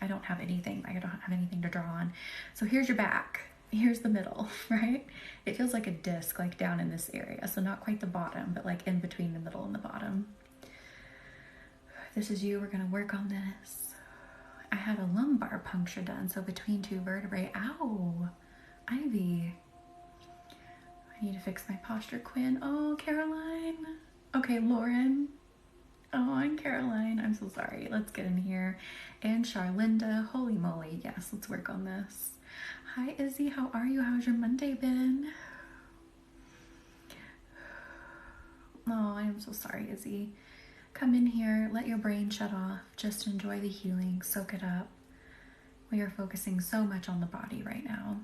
I don't have anything to draw on. So here's your back. Here's the middle, right? It feels like a disc, like down in this area. So not quite the bottom, but like in between the middle and the bottom. If this is you, we're gonna work on this. I had a lumbar puncture done, so between two vertebrae. Ow, Ivy. I need to fix my posture, Quinn. Oh, Caroline. Okay, Lauren. Oh, and Caroline. I'm so sorry. Let's get in here. And Charlinda. Holy moly. Yes, let's work on this. Hi, Izzy. How are you? How's your Monday been? Oh, I am so sorry, Izzy. Come in here. Let your brain shut off. Just enjoy the healing. Soak it up. We are focusing so much on the body right now.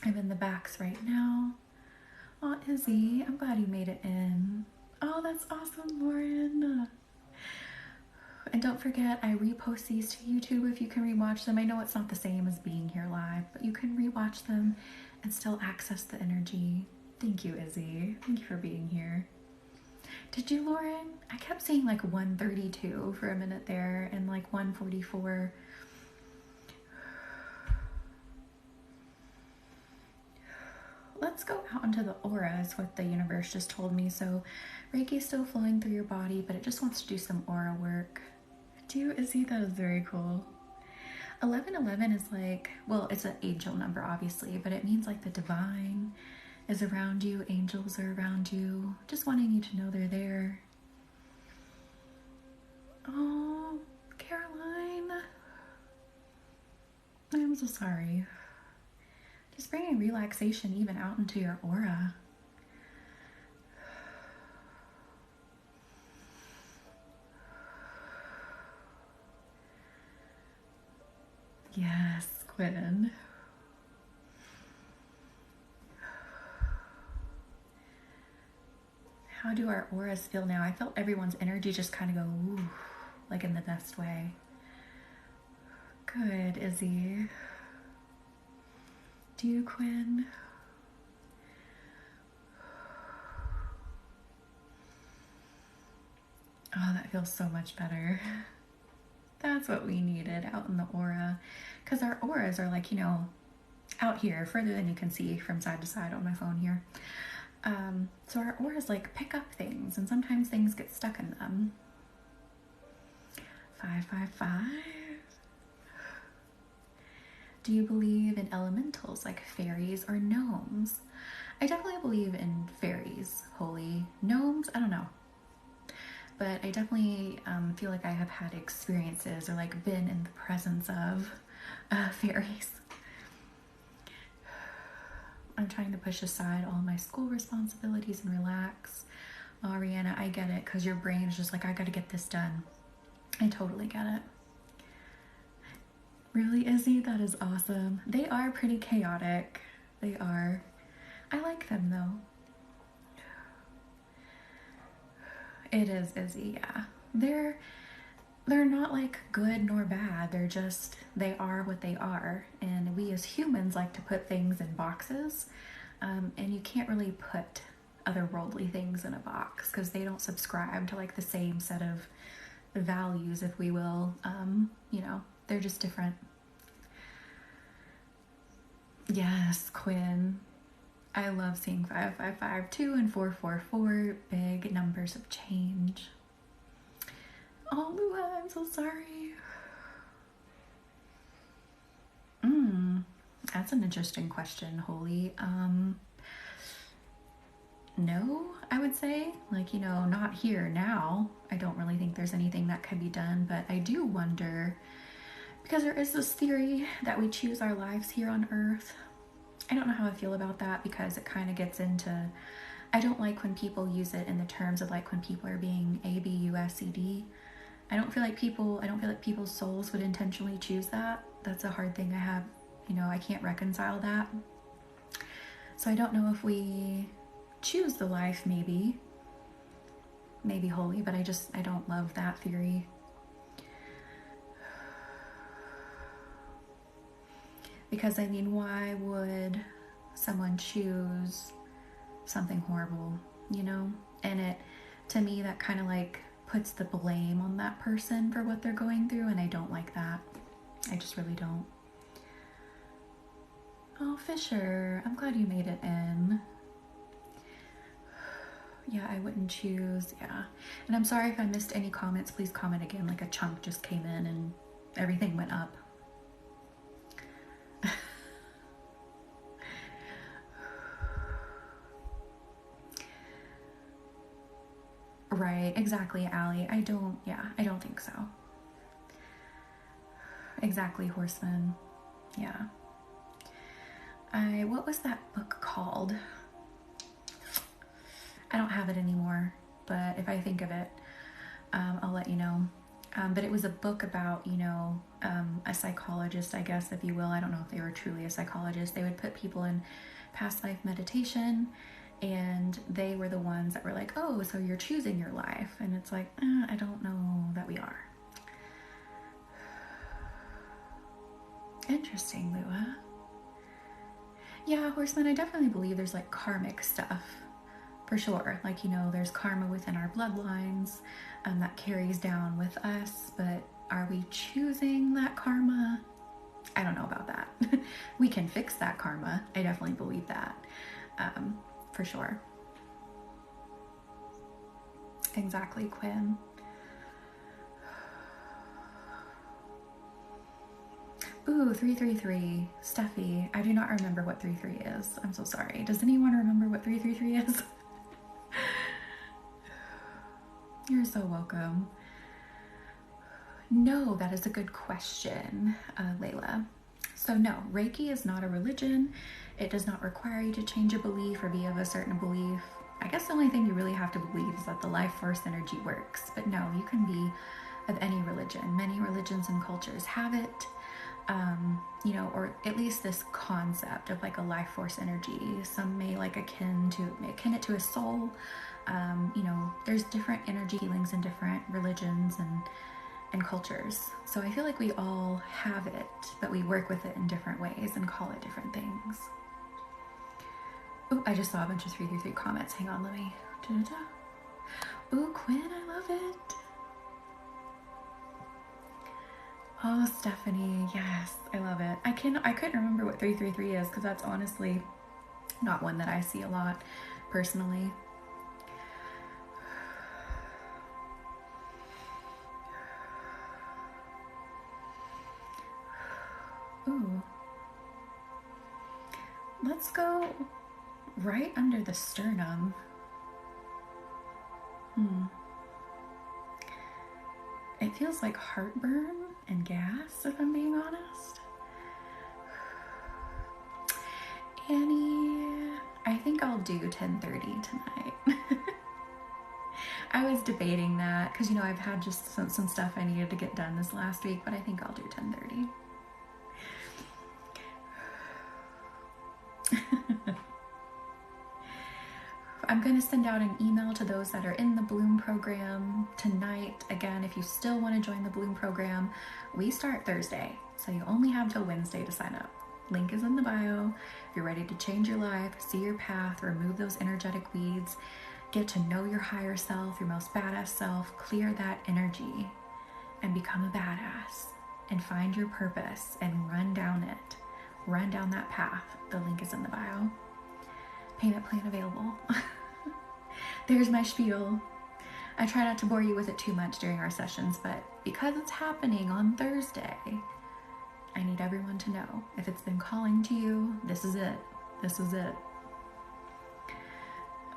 I'm in the backs right now. Oh, Izzy, I'm glad you made it in. Oh, that's awesome, Lauren. And don't forget, I repost these to YouTube if you can rewatch them. I know it's not the same as being here live, but you can rewatch them and still access the energy. Thank you, Izzy. Thank you for being here. Did you, Lauren? I kept saying like 132 for a minute there and like 144. Let's go out into the aura is what the universe just told me. So Reiki is still flowing through your body, but it just wants to do some aura work. Do you, Izzy? That is very cool. 1111 is like, well, it's an angel number, obviously, but it means like the divine is around you. Angels are around you. Just wanting you to know they're there. Oh, Caroline. I'm so sorry. Just bringing relaxation even out into your aura. Yes, Quinn. How do our auras feel now? I felt everyone's energy just kind of go, ooh, like in the best way. Good, Izzy. Do you, Quinn? Oh, that feels so much better. That's what we needed out in the aura. Because our auras are like, out here, further than you can see from side to side on my phone here. So our auras like pick up things, and sometimes things get stuck in them. 555. Do you believe in elementals like fairies or gnomes? I definitely believe in fairies, holy. Gnomes, I don't know. But I definitely feel like I have had experiences or like been in the presence of fairies. I'm trying to push aside all my school responsibilities and relax. Oh, Rihanna, I get it, because your brain's just like, I gotta get this done. I totally get it. Really, Izzy? That is awesome. They are pretty chaotic. They are. I like them, though. It is, Izzy, yeah. They're not like good nor bad. They are what they are. And we as humans like to put things in boxes. And you can't really put otherworldly things in a box because they don't subscribe to like the same set of values, if we will. They're just different. Yes, Quinn. I love seeing 555 too, and 444, big numbers of change. Oh, Lua, I'm so sorry. That's an interesting question, Holy. No, I would say. Like, not here now. I don't really think there's anything that can be done, but I do wonder, because there is this theory that we choose our lives here on Earth. I don't know how I feel about that, because it kind of gets into, I don't like when people use it in the terms of like when people are being A, B, U, S, C, D. I don't feel like people's souls would intentionally choose that. That's a hard thing I have. I can't reconcile that. So I don't know if we choose the life, maybe Holy, but I don't love that theory. Because why would someone choose something horrible, And to me, that kind of like puts the blame on that person for what they're going through, and I don't like that. I just really don't. Oh, Fisher, I'm glad you made it in. Yeah, I wouldn't choose, yeah. And I'm sorry if I missed any comments. Please comment again. Like a chunk just came in and everything went up. Right, exactly, Allie. I don't think so. Exactly, Horseman. Yeah. What was that book called? I don't have it anymore, but if I think of it, I'll let you know. But it was a book about, a psychologist, I guess, if you will. I don't know if they were truly a psychologist. They would put people in past life meditation, and they were the ones that were like, oh, so you're choosing your life. And it's like, I don't know that we are. Interesting, Lua. Yeah, Horseman, I definitely believe there's like karmic stuff. For sure. Like, there's karma within our bloodlines that carries down with us, but are we choosing that karma? I don't know about that. We can fix that karma. I definitely believe that. For sure. Exactly, Quinn. Ooh, 333. Steffi, I do not remember what 33 is. I'm so sorry. Does anyone remember what 333 is? You're so welcome. No, that is a good question, Layla. So no, Reiki is not a religion. It does not require you to change a belief or be of a certain belief. I guess the only thing you really have to believe is that the life force energy works. But no, you can be of any religion. Many religions and cultures have it, or at least this concept of like a life force energy. Some may like akin it to a soul. There's different energy healings in different religions, and and cultures. So I feel like we all have it, but we work with it in different ways and call it different things. Oh, I just saw a bunch of 333 comments. Hang on, let me. Oh, Quinn, I love it. Oh, Stephanie, yes, I love it. I couldn't remember what 333 is because that's honestly not one that I see a lot personally. Ooh. Let's go right under the sternum. It feels like heartburn and gas, if I'm being honest. Annie, I think I'll do 10:30 tonight. I was debating that because, you know, I've had just some stuff I needed to get done this last week, but I think I'll do 10:30. I'm going to send out an email to those that are in the Bloom program tonight. Again, if you still want to join the Bloom program, we start Thursday, so you only have till Wednesday to sign up. Link is in the bio. If you're ready to change your life, see your path, remove those energetic weeds, get to know your higher self, your most badass self, clear that energy, and become a badass, and find your purpose and run down it. Run down that path. The link is in the bio. Payment plan available. There's my spiel. I try not to bore you with it too much during our sessions, but because it's happening on Thursday, I need everyone to know. If it's been calling to you, this is it. This is it.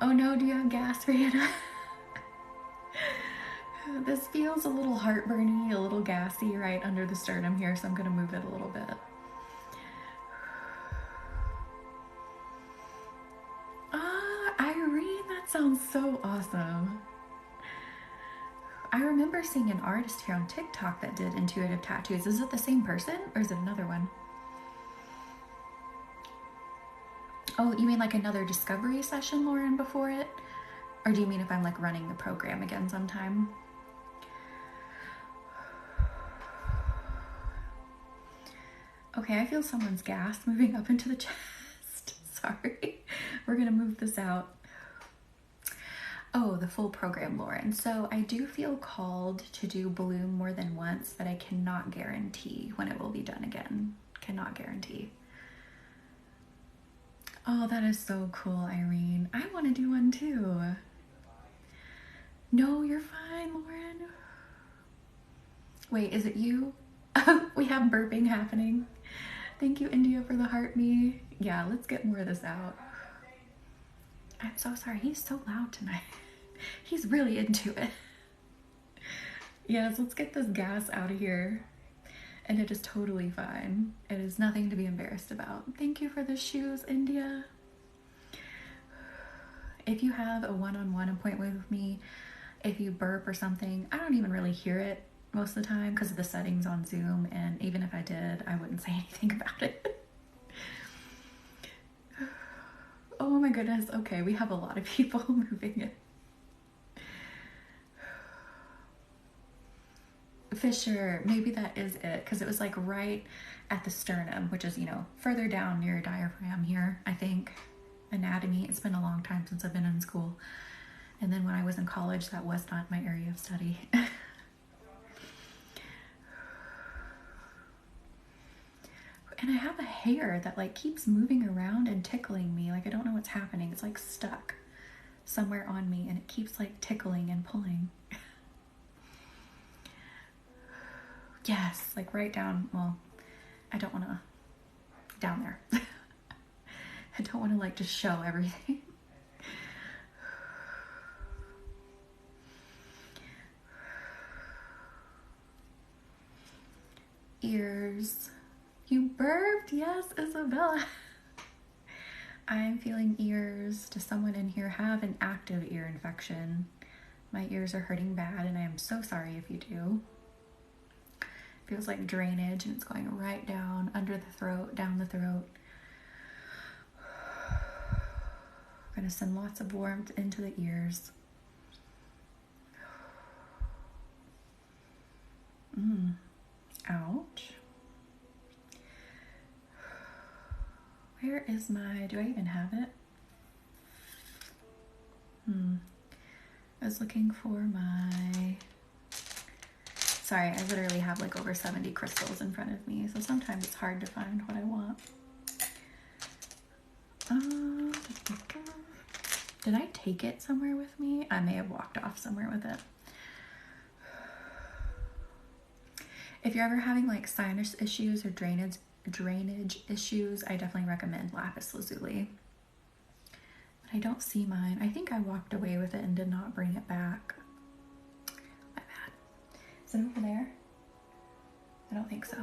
Oh no, do you have gas, Rihanna? This feels a little heartburny, a little gassy right under the sternum here, so I'm going to move it a little bit. Irene, that sounds so awesome. I remember seeing an artist here on TikTok that did intuitive tattoos. Is it the same person or is it another one? Oh, you mean like another discovery session, Lauren, before it? Or do you mean if I'm like running the program again sometime? Okay, I feel someone's gas moving up into the chest. Sorry. We're gonna move this out. Oh, the full program, Lauren. So I do feel called to do Bloom more than once, but I cannot guarantee when it will be done again. Cannot guarantee. Oh, that is so cool, Irene. I want to do one too. No, you're fine, Lauren. Wait, is it you? We have burping happening. Thank you, India, for the heart me. Yeah, let's get more of this out. I'm so sorry. He's so loud tonight. He's really into it. Yes, let's get this gas out of here. And it is totally fine. It is nothing to be embarrassed about. Thank you for the shoes, India. If you have a one-on-one appointment with me, if you burp or something, I don't even really hear it most of the time because of the settings on Zoom. And even if I did, I wouldn't say anything about it. Oh my goodness. Okay, we have a lot of people moving it. Fisher, maybe that is it, because it was like right at the sternum, which is, you know, further down near your diaphragm here, I think. Anatomy. It's been a long time since I've been in school. And then when I was in college, that was not my area of study. And I have a hair that like keeps moving around and tickling me. Like I don't know what's happening. It's like stuck somewhere on me and it keeps like tickling and pulling. Yes, like right down. Well, I don't want to down there. I don't want to like just show everything. Ears. You burped? Yes, Isabella. I'm feeling ears. Does someone in here have an active ear infection? My ears are hurting bad and I am so sorry if you do. Feels like drainage and it's going right down under the throat, down the throat. I'm going to send lots of warmth into the ears. Ouch. Where is my, do I even have it? I was looking for my, sorry, I literally have like over 70 crystals in front of me, so sometimes it's hard to find what I want. Did I take it somewhere with me? I may have walked off somewhere with it. If you're ever having like sinus issues or drainage issues, I definitely recommend lapis lazuli. But I don't see mine. I think I walked away with it and did not bring it back. My bad. Is it over there? I don't think so.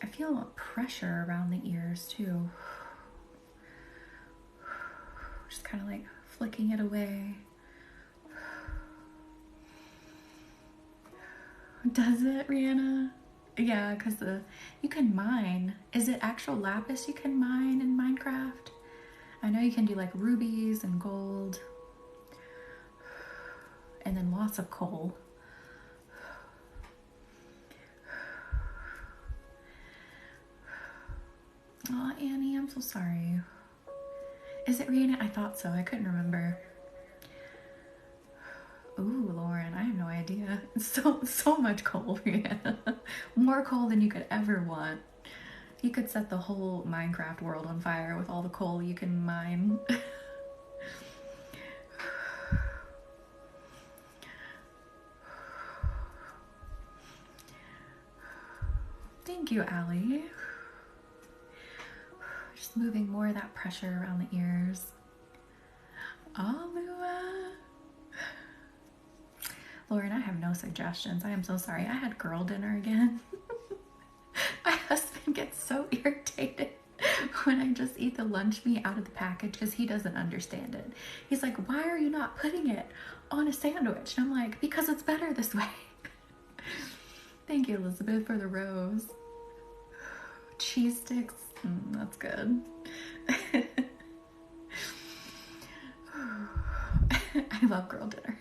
I feel a pressure around the ears too. Just kind of like flicking it away. Does it, Rihanna? Yeah, because you can mine. Is it actual lapis you can mine in Minecraft? I know you can do like rubies and gold. And then lots of coal. Oh, Annie, I'm so sorry. Is it Rihanna? I thought so. I couldn't remember. Ooh, Lauren, I have no idea. So much coal, Rihanna. More coal than you could ever want. You could set the whole Minecraft world on fire with all the coal you can mine. Thank you, Allie. Just moving more of that pressure around the ears. Alua. Lauren, I have no suggestions. I am so sorry. I had girl dinner again. My husband gets so irritated when I just eat the lunch meat out of the package because he doesn't understand it. He's like, why are you not putting it on a sandwich? And I'm like, because it's better this way. Thank you, Elizabeth, for the rose. Cheese sticks. That's good. I love girl dinner.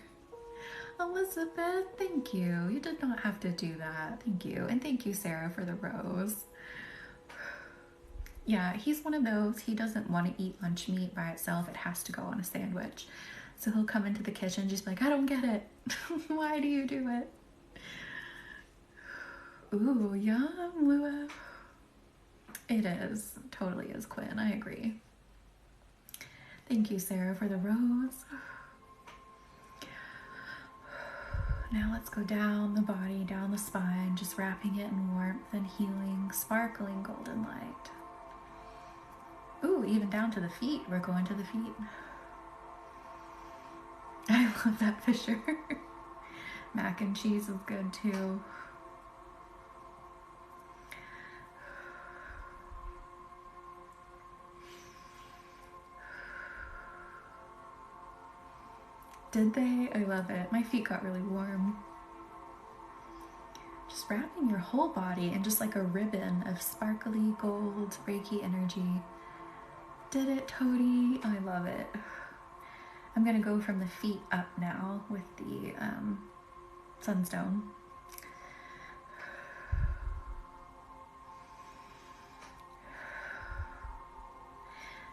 Elizabeth, thank you. You did not have to do that. Thank you. And thank you, Sarah, for the rose. Yeah, he's one of those. He doesn't want to eat lunch meat by itself. It has to go on a sandwich. So he'll come into the kitchen just be like, I don't get it. Why do you do it? Ooh, yum, Lua. It is. Totally is, Quinn. I agree. Thank you, Sarah, for the rose. Now let's go down the body, down the spine, just wrapping it in warmth and healing, sparkling golden light. Ooh, even down to the feet. We're going to the feet. I love that Fisher. Mac and cheese is good too. Did they? I love it. My feet got really warm. Just wrapping your whole body in just like a ribbon of sparkly gold Reiki energy. Did it, Toadie? I love it. I'm gonna go from the feet up now with the sunstone.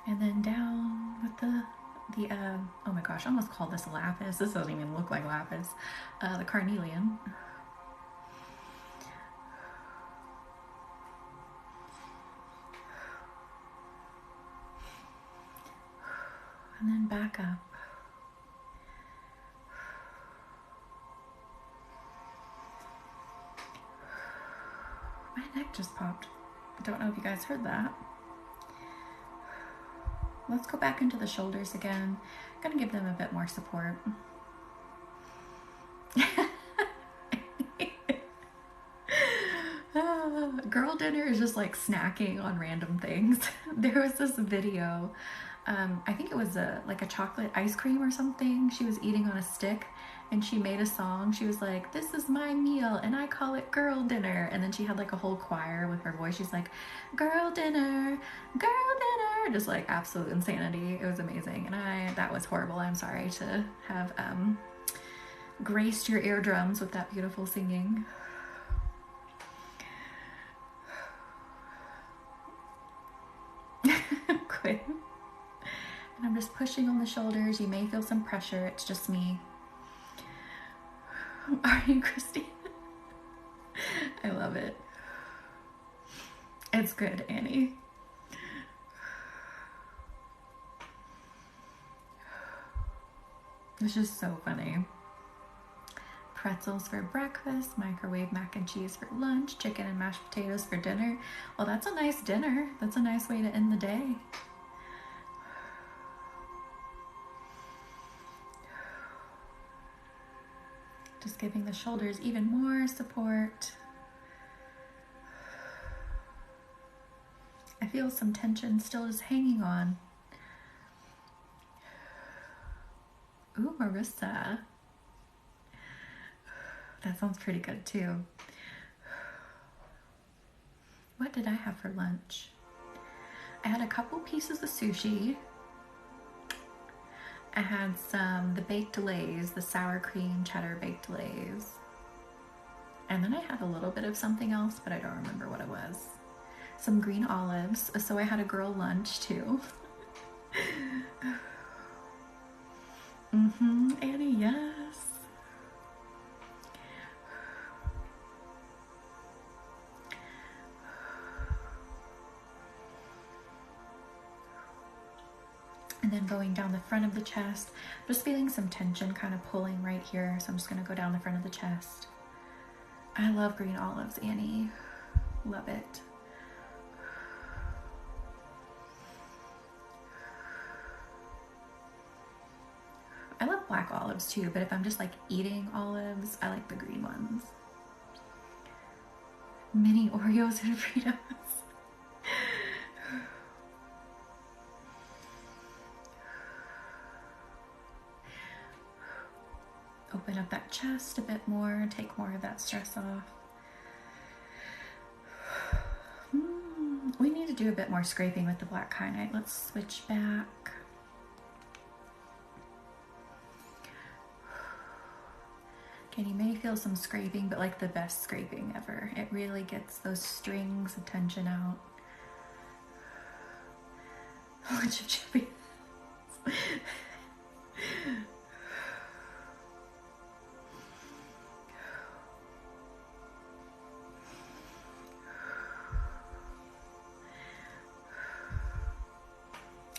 And then down with the oh my gosh, I almost called this lapis. This doesn't even look like lapis. The carnelian. And then back up. My neck just popped. I don't know if you guys heard that. Let's go back into the shoulders again. I'm gonna give them a bit more support. Girl dinner is just like snacking on random things. There was this video, I think it was like a chocolate ice cream or something. She was eating on a stick and she made a song. She was like, this is my meal and I call it girl dinner. And then she had like a whole choir with her voice. She's like, girl dinner, girl dinner. are just like absolute insanity. It was amazing. And that was horrible. I'm sorry to have graced your eardrums with that beautiful singing. Quit. And I'm just pushing on the shoulders. You may feel some pressure. It's just me. Are you, Christine? I love it. It's good, Annie. It's just so funny. Pretzels for breakfast, microwave mac and cheese for lunch, chicken and mashed potatoes for dinner. Well, that's a nice dinner. That's a nice way to end the day. Just giving the shoulders even more support. I feel some tension still just hanging on. Ooh, Marissa. That sounds pretty good too. What did I have for lunch? I had a couple pieces of sushi. I had the baked lays, the sour cream cheddar baked lays. And then I had a little bit of something else, but I don't remember what it was. Some green olives. So I had a girl lunch too. Annie, yes. And then going down the front of the chest, just feeling some tension kind of pulling right here. So I'm just gonna go down the front of the chest. I love green olives, Annie. Love it. I love black olives too, but if I'm just like eating olives, I like the green ones. Mini Oreos and Fritos. Open up that chest a bit more, take more of that stress off. We need to do a bit more scraping with the black kyanite. Let's switch back. Again, you may feel some scraping, but like the best scraping ever. It really gets those strings of tension out. Lunch of chippy.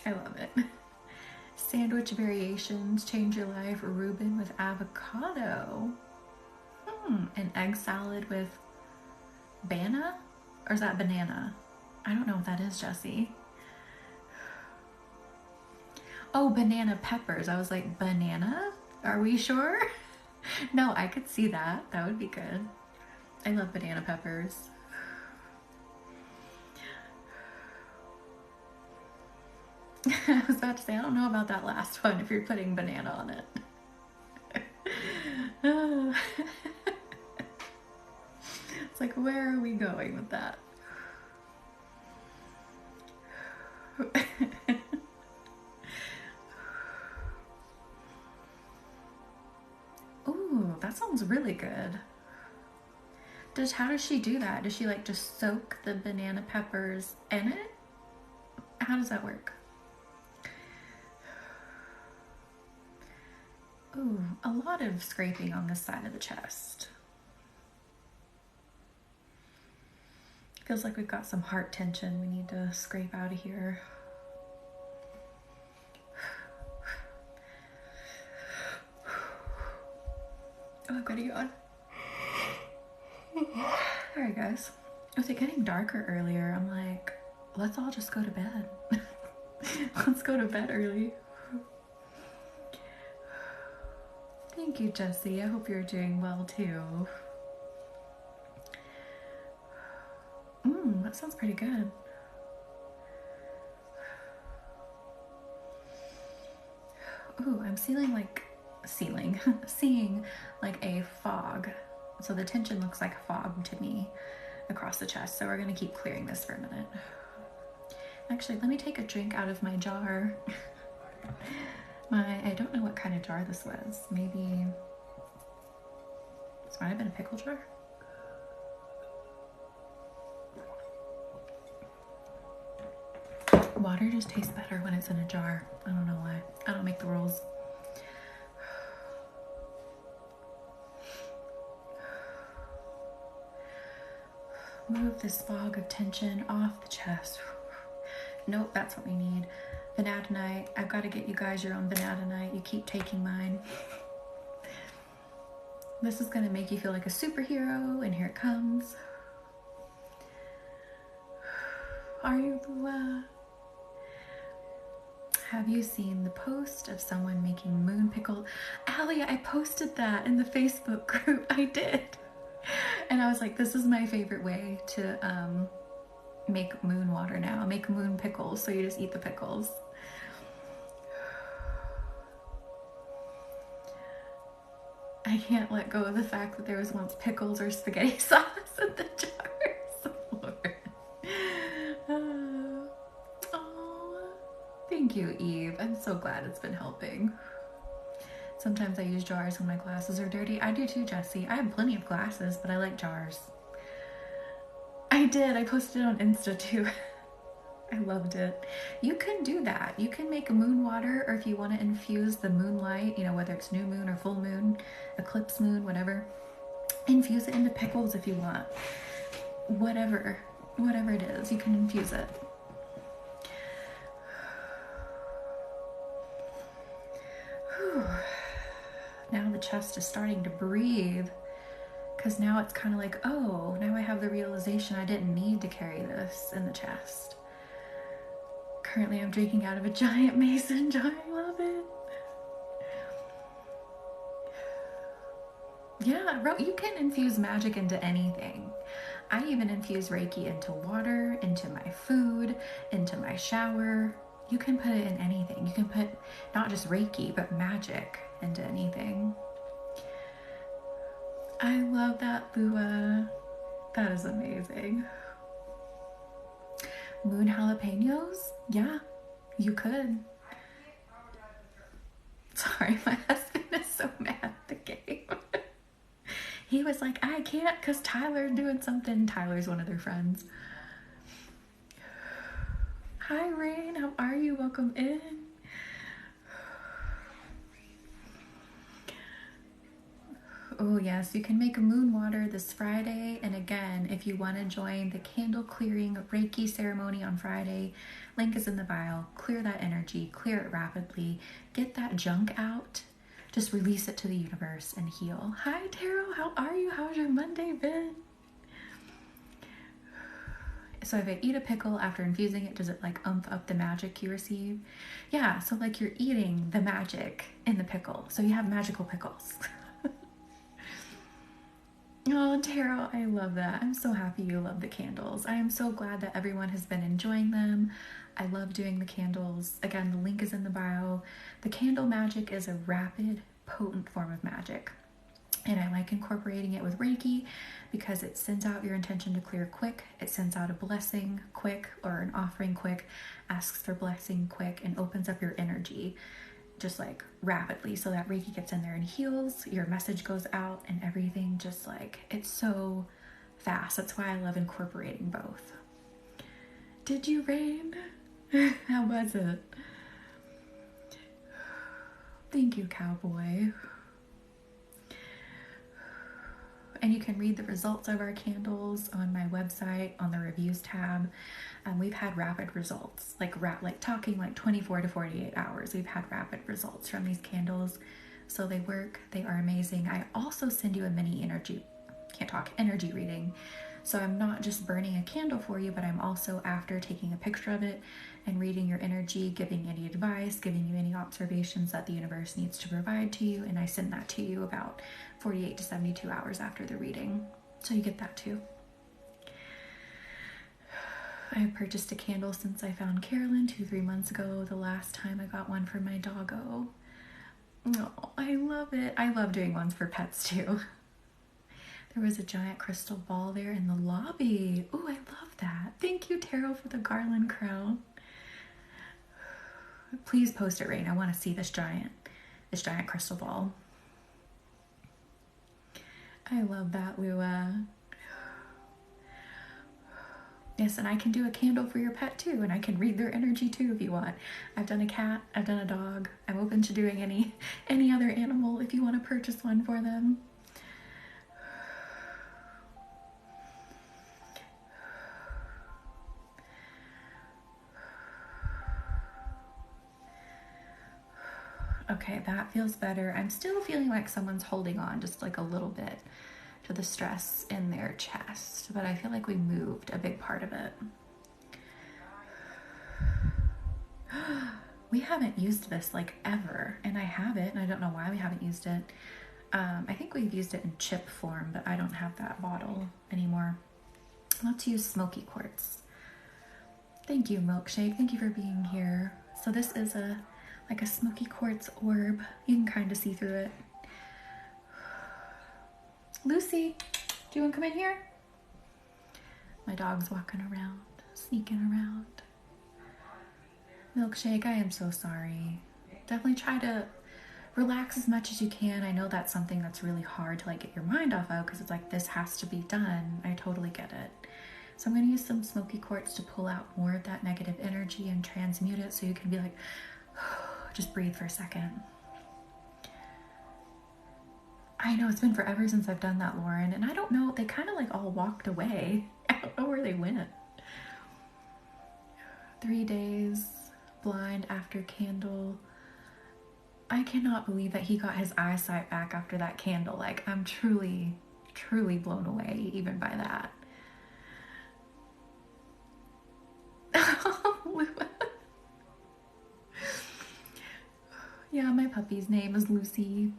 I love it. Sandwich variations, change your life. Reuben with avocado. An egg salad with banana? Or is that banana? I don't know what that is, Jessie. Oh, banana peppers. I was like, banana? Are we sure? No, I could see that. That would be good. I love banana peppers. I was about to say, I don't know about that last one if you're putting banana on it. It's like, where are we going with that? Ooh, that sounds really good. How does she do that? Does she like just soak the banana peppers in it? How does that work? Ooh, a lot of scraping on this side of the chest. Feels like we've got some heart tension we need to scrape out of here. Oh, I've got to yawn. Alright guys, with it getting darker earlier, I'm like, let's all just go to bed. Let's go to bed early. Thank you, Jessie. I hope you're doing well too. That sounds pretty good. Ooh, I'm seeing like a fog. So the tension looks like a fog to me across the chest. So we're gonna keep clearing this for a minute. Actually, let me take a drink out of my jar. I don't know what kind of jar this was. Maybe this might have been a pickle jar. Water just tastes better when it's in a jar. I don't know why. I don't make the rules. Move this fog of tension off the chest. Nope, that's what we need. Vanadinite. I've got to get you guys your own vanadinite. You keep taking mine. This is going to make you feel like a superhero, and here it comes. Are you, Lua? Have you seen the post of someone making moon pickle? Allie, I posted that in the Facebook group. I did. And I was like, this is my favorite way to make moon water now. Make moon pickles, so you just eat the pickles. I can't let go of the fact that there was once pickles or spaghetti sauce in the jars. Lord. Oh, thank you, Eve. I'm so glad it's been helping. Sometimes I use jars when my glasses are dirty. I do too, Jessie. I have plenty of glasses, but I like jars. I did. I posted it on Insta too. I loved it. You can do that. You can make moon water, or if you want to infuse the moonlight, you know, whether it's new moon or full moon, eclipse moon, whatever, infuse it into pickles if you want. Whatever it is, you can infuse it. Whew. Now the chest is starting to breathe, because now it's kind of like, oh, now I have the realization I didn't need to carry this in the chest. Currently I'm drinking out of a giant mason jar. I love it. Yeah, you can infuse magic into anything. I even infuse Reiki into water, into my food, into my shower. You can put it in anything. You can put not just Reiki, but magic into anything. I love that, Lua. That is amazing. Moon jalapenos? Yeah, you could. Sorry, my husband is so mad at the game. He was like, I can't because Tyler's doing something. Tyler's one of their friends. Hi, Rain. How are you? Welcome in. Oh yes, you can make a moon water this Friday. And again, if you want to join the candle clearing Reiki ceremony on Friday, link is in the bio. Clear that energy, clear it rapidly, get that junk out, just release it to the universe and heal. Hi Taro, how are you? How's your Monday been? So if I eat a pickle after infusing it, does it like up the magic you receive? Yeah, so like you're eating the magic in the pickle. So you have magical pickles. Oh, Taro, I love that. I'm so happy you love the candles. I am so glad that everyone has been enjoying them. I love doing the candles. Again, the link is in the bio. The candle magic is a rapid, potent form of magic. And I like incorporating it with Reiki because it sends out your intention to clear quick. It sends out a blessing quick, or an offering quick, asks for blessing quick, and opens up your energy just like rapidly, so that Reiki gets in there and heals, your message goes out, and everything just like, it's so fast. That's why I love incorporating both. Did you, Rain? How was it? Thank you, Cowboy. And you can read the results of our candles on my website on the reviews tab. We've had rapid results, like talking like 24 to 48 hours. We've had rapid results from these candles. So they work, they are amazing. I also send you a mini energy reading. So I'm not just burning a candle for you, but I'm also, after taking a picture of it and reading your energy, giving any advice, giving you any observations that the universe needs to provide to you. And I send that to you about 48 to 72 hours after the reading. So you get that too. I have purchased a candle since I found Carolyn 2-3 months ago. The last time I got one for my doggo. Oh, I love it. I love doing ones for pets too. There was a giant crystal ball there in the lobby. Oh, I love that. Thank you, Taro, for the garland crown. Please post it, Rain. I want to see this giant crystal ball. I love that, Lua. Yes, and I can do a candle for your pet too, and I can read their energy too if you want. I've done a cat, I've done a dog. I'm open to doing any other animal if you want to purchase one for them. Okay, that feels better. I'm still feeling like someone's holding on just like a little bit to the stress in their chest, but I feel like we moved a big part of it. We haven't used this like ever, and I have it, and I don't know why we haven't used it. I think we've used it in chip form, but I don't have that bottle anymore. Let's use smoky quartz. Thank you, Milkshake. Thank you for being here. So this is like a smoky quartz orb. You can kind of see through it. Lucy, do you want to come in here? My dog's walking around, sneaking around. Milkshake, I am so sorry. Definitely try to relax as much as you can. I know that's something that's really hard to like get your mind off of because it's like this has to be done. I totally get it. So I'm going to use some smoky quartz to pull out more of that negative energy and transmute it so you can be like, just breathe for a second. I know it's been forever since I've done that, Lauren, and I don't know, they kind of like all walked away. I don't know where they went. 3 days blind after candle. I cannot believe that he got his eyesight back after that candle. Like, I'm truly, truly blown away even by that. Yeah, my puppy's name is Lucy.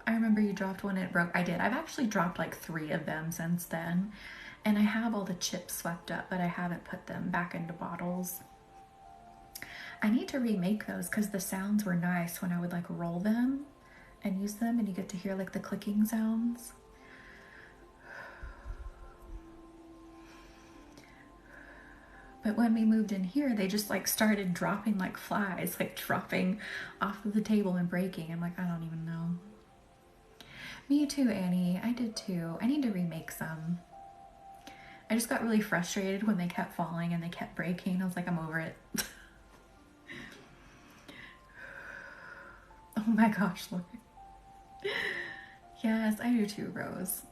I remember you dropped one and it broke. I did. I've actually dropped like 3 of them since then. And I have all the chips swept up, but I haven't put them back into bottles. I need to remake those because the sounds were nice when I would like roll them and use them, and you get to hear like the clicking sounds. But when we moved in here, they just like started dropping like flies, like dropping off of the table and breaking. I'm like, I don't even know. Me too, Annie. I did too. I need to remake some. I just got really frustrated when they kept falling and they kept breaking. I was like, I'm over it. Oh my gosh, look. Yes, I do too, Rose.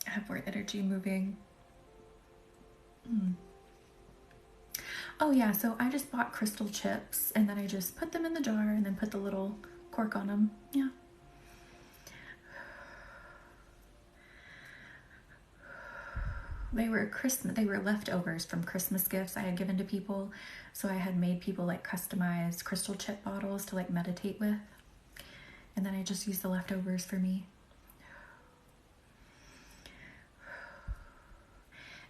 I have more energy moving. Oh yeah, so I just bought crystal chips and then I just put them in the jar and then put the little cork on them. Yeah. They were leftovers from Christmas gifts I had given to people. So I had made people like customized crystal chip bottles to like meditate with. And then I just used the leftovers for me.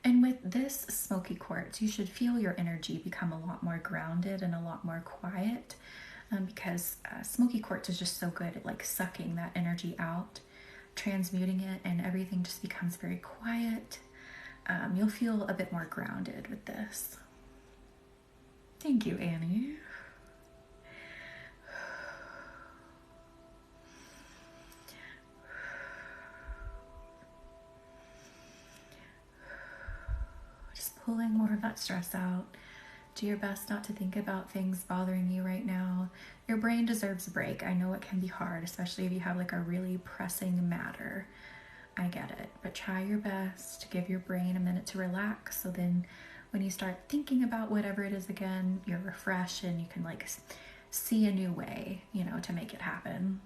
And with this smoky quartz, you should feel your energy become a lot more grounded and a lot more quiet, because smoky quartz is just so good at like sucking that energy out, transmuting it, and everything just becomes very quiet. You'll feel a bit more grounded with this. Thank you, Annie. Just pulling more of that stress out. Do your best not to think about things bothering you right now. Your brain deserves a break. I know it can be hard, especially if you have like a really pressing matter. I get it, but try your best to give your brain a minute to relax, so then when you start thinking about whatever it is again, you're refreshed and you can like see a new way, you know, to make it happen.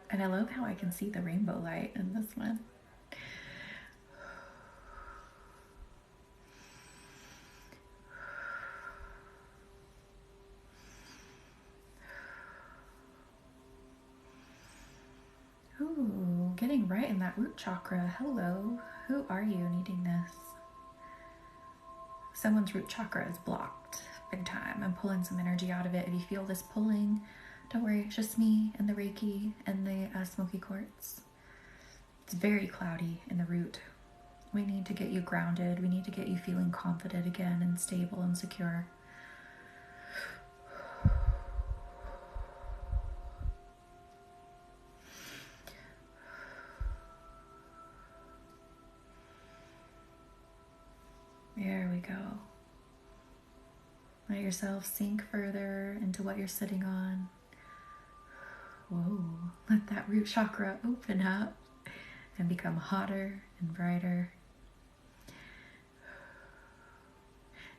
And I love how I can see the rainbow light in this one. Ooh, getting right in that root chakra. Hello. Who are you needing this? Someone's root chakra is blocked big time. I'm pulling some energy out of it. If you feel this pulling, don't worry, it's just me and the Reiki and the smoky quartz. It's very cloudy in the root. We need to get you grounded. We need to get you feeling confident again and stable and secure. There we go. Let yourself sink further into what you're sitting on. Whoa, let that root chakra open up and become hotter and brighter.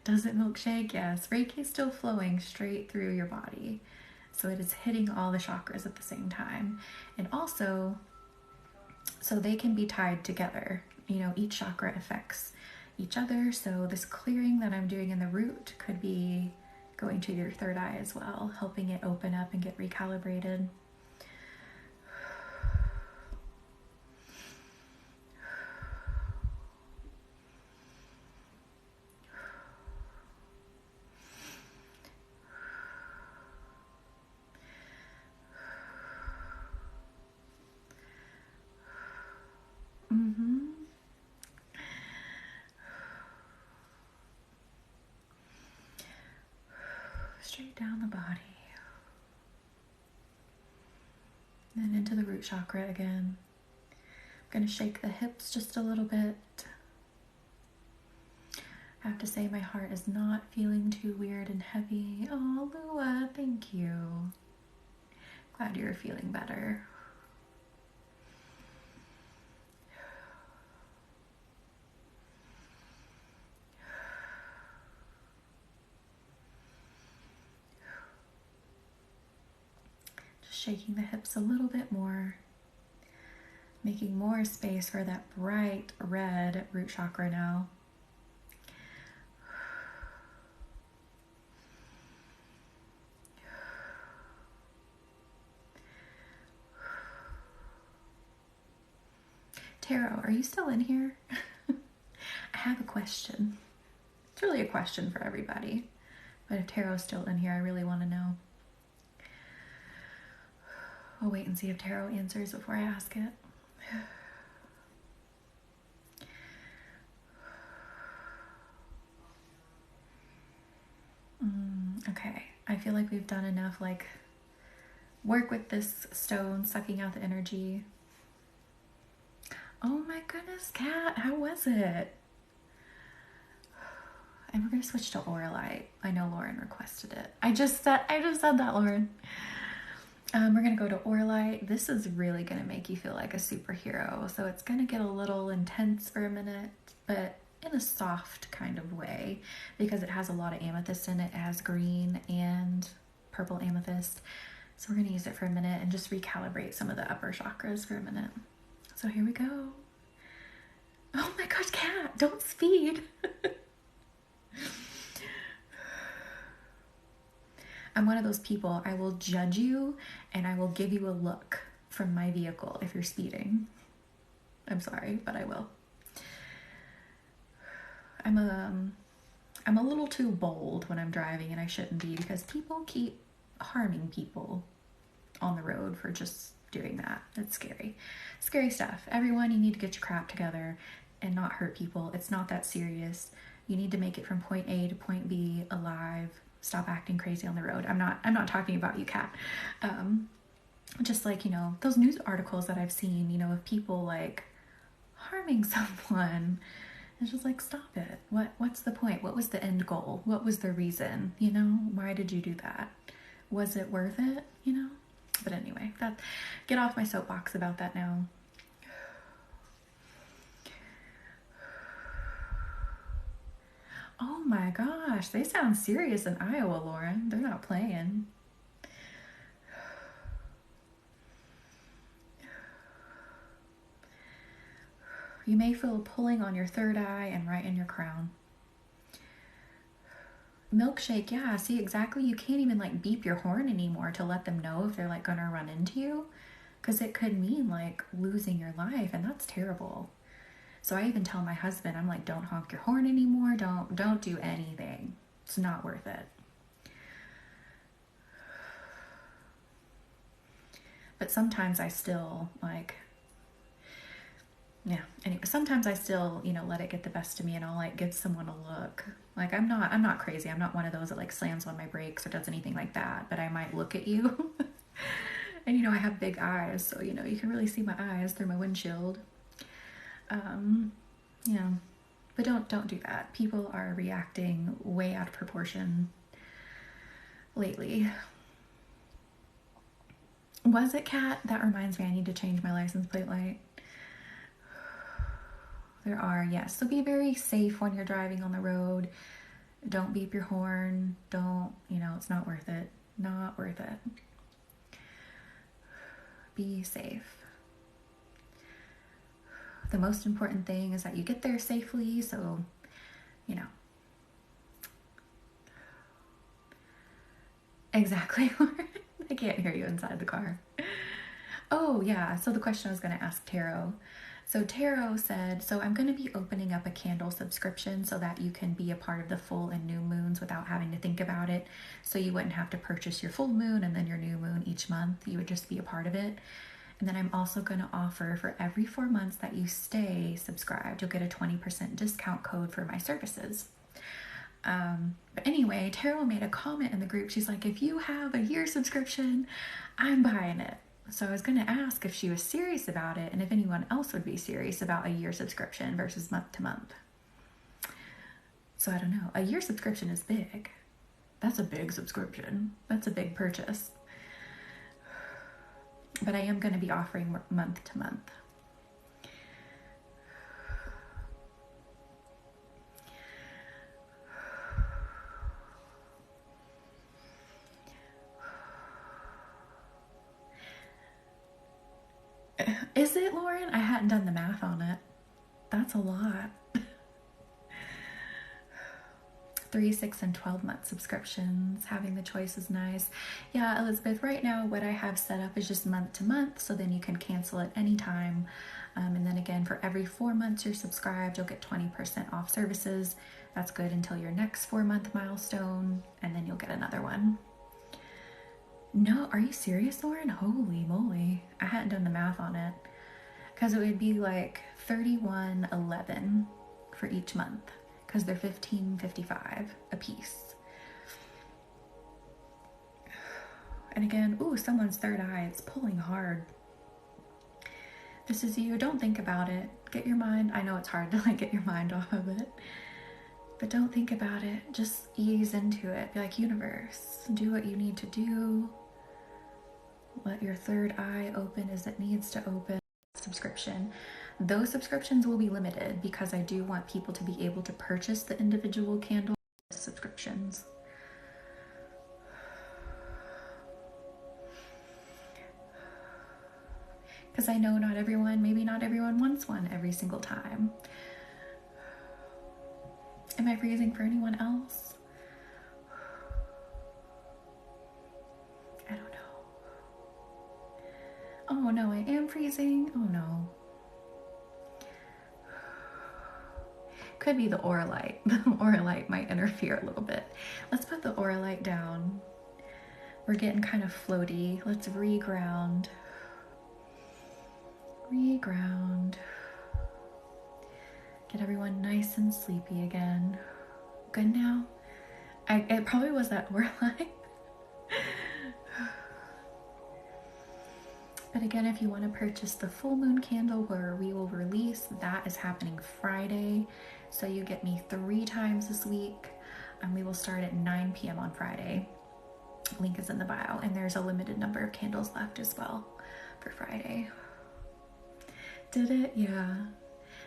Does it milkshake? Yes. Reiki is still flowing straight through your body. So it is hitting all the chakras at the same time. And also, so they can be tied together. You know, each chakra affects each other. So this clearing that I'm doing in the root could be going to your third eye as well, helping it open up and get recalibrated. Straight down the body. And into the root chakra again. I'm going to shake the hips just a little bit. I have to say my heart is not feeling too weird and heavy. Oh, Lua, thank you. Glad you're feeling better. Shaking the hips a little bit more, making more space for that bright red root chakra now. Tarot, are you still in here? I have a question. It's really a question for everybody, but if Tarot's still in here, I really want to know. I'll wait and see if Tarot answers before I ask it. Okay, I feel like we've done enough, like, work with this stone, sucking out the energy. Oh my goodness, Kat, how was it? And we're gonna switch to Auralite. I know Lauren requested it. I just said that, Lauren. We're gonna go to Auralite. This is really gonna make you feel like a superhero. So it's gonna get a little intense for a minute, but in a soft kind of way, because it has a lot of amethyst in it. It has green and purple amethyst. So we're gonna use it for a minute and just recalibrate some of the upper chakras for a minute. So here we go. Oh my gosh, Kat, don't speed. I'm one of those people, I will judge you and I will give you a look from my vehicle if you're speeding. I'm sorry, but I will. I'm a little too bold when I'm driving, and I shouldn't be, because people keep harming people on the road for just doing that. It's scary. Scary stuff. Everyone, you need to get your crap together and not hurt people. It's not that serious. You need to make it from point A to point B alive. Stop acting crazy on the road. I'm not talking about you, Kat. Just like, you know, those news articles that I've seen, you know, of people like harming someone. It's just like, stop it. What's the point? What was the end goal? What was the reason? You know, why did you do that? Was it worth it? You know? But anyway, get off my soapbox about that now. Oh my gosh, they sound serious in Iowa, Lauren. They're not playing. You may feel a pulling on your third eye and right in your crown. Milkshake, yeah, see, exactly. You can't even like beep your horn anymore to let them know if they're like gonna run into you, because it could mean like losing your life, and that's terrible. So I even tell my husband, I'm like, don't honk your horn anymore. Don't do anything. It's not worth it. But sometimes I still yeah, anyway, sometimes I still, let it get the best of me, and I'll like give someone a look. Like I'm not crazy. I'm not one of those that like slams on my brakes or does anything like that, but I might look at you. And I have big eyes, so you can really see my eyes through my windshield. Um, yeah. But don't do that. People are reacting way out of proportion lately. Was it Cat? That reminds me I need to change my license plate light. There are, yes. So be very safe when you're driving on the road. Don't beep your horn. Don't, it's not worth it. Not worth it. Be safe. The most important thing is that you get there safely, so, Exactly. I can't hear you inside the car. Oh, yeah. So the question I was going to ask Taro. So Taro said, so I'm going to be opening up a candle subscription so that you can be a part of the full and new moons without having to think about it. So you wouldn't have to purchase your full moon and then your new moon each month. You would just be a part of it. And then I'm also going to offer for every 4 months that you stay subscribed, you'll get a 20% discount code for my services. But anyway, Taro made a comment in the group. She's like, if you have a year subscription, I'm buying it. So I was going to ask if she was serious about it and if anyone else would be serious about a year subscription versus month to month. So I don't know. A year subscription is big. That's a big subscription. That's a big purchase. But I am going to be offering month to month. Is it, Lauren? I hadn't done the math on it. That's a lot. 3, 6, and 12-month subscriptions. Having the choice is nice. Yeah, Elizabeth, right now what I have set up is just month to month, so then you can cancel at any time. And then again, for every 4 months you're subscribed, you'll get 20% off services. That's good until your next 4-month milestone, and then you'll get another one. No, are you serious, Lauren? Holy moly. I hadn't done the math on it. Because it would be like $31.11 for each month. Because they're $15.55 a piece. And again, ooh, someone's third eye. It's pulling hard. This is you. Don't think about it. Get your mind. I know it's hard to like get your mind off of it. But don't think about it. Just ease into it. Be like, universe, do what you need to do. Let your third eye open as it needs to open. Subscription. Those subscriptions will be limited because I do want people to be able to purchase the individual candle subscriptions. Because I know maybe not everyone wants one every single time. Am I freezing for anyone else? I don't know. Oh no, I am freezing. Oh no. Could be the aura light. The aura light might interfere a little bit. Let's put the aura light down. We're getting kind of floaty. Let's reground. Reground. Get everyone nice and sleepy again. Good now? It probably was that aura light. But again, if you want to purchase the full moon candle where we will release, that is happening Friday. So you get me 3 times this week, and we will start at 9 p.m. on Friday. Link is in the bio, and there's a limited number of candles left as well for Friday. Did it? Yeah.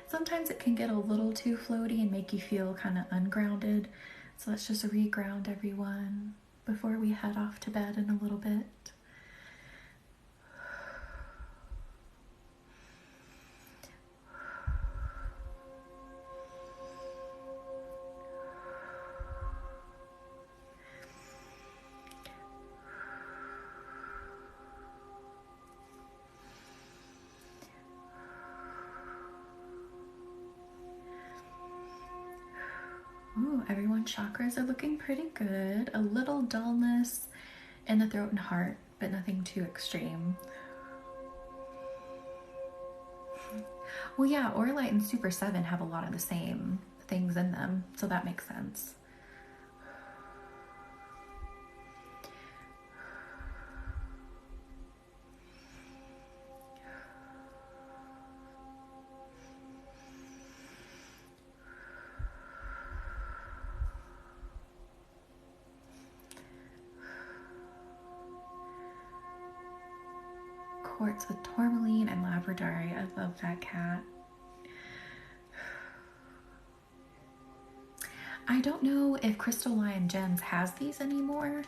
Sometimes it can get a little too floaty and make you feel kind of ungrounded. So let's just reground everyone before we head off to bed in a little bit. Ooh, everyone's chakras are looking pretty good. A little dullness in the throat and heart, but nothing too extreme. Well, yeah, Orlight and Super 7 have a lot of the same things in them, so that makes sense. Quartz with tourmaline and labradorite. I love that cat. I don't know if Crystalline Gems has these anymore,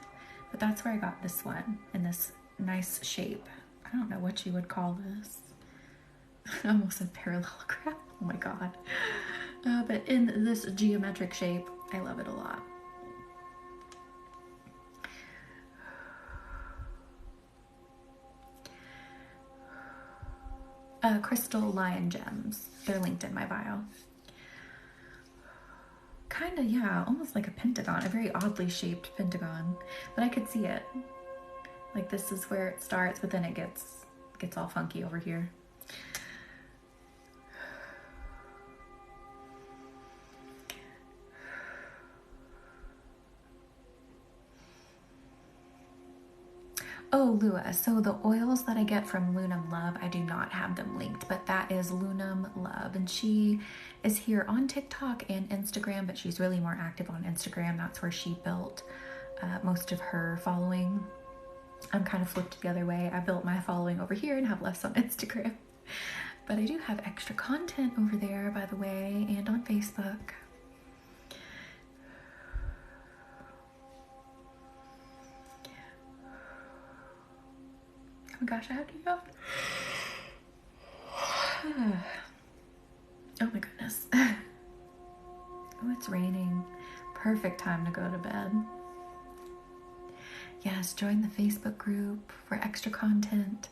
but that's where I got this one in this nice shape. I don't know what you would call this. I almost said parallelogram. Oh my god. But in this geometric shape, I love it a lot. Crystalline Gems. They're linked in my bio. Kinda, yeah, almost like a pentagon, a very oddly shaped pentagon. But I could see it. Like this is where it starts, but then it gets all funky over here. Oh, Lua, so the oils that I get from Lunam Love, I do not have them linked, but that is Lunam Love. And she is here on TikTok and Instagram, but she's really more active on Instagram. That's where she built most of her following. I'm kind of flipped the other way. I built my following over here and have less on Instagram. But I do have extra content over there, by the way, and on Facebook. Oh my gosh, I have to go. Oh my goodness. Oh, it's raining. Perfect time to go to bed. Yes, join the Facebook group for extra content.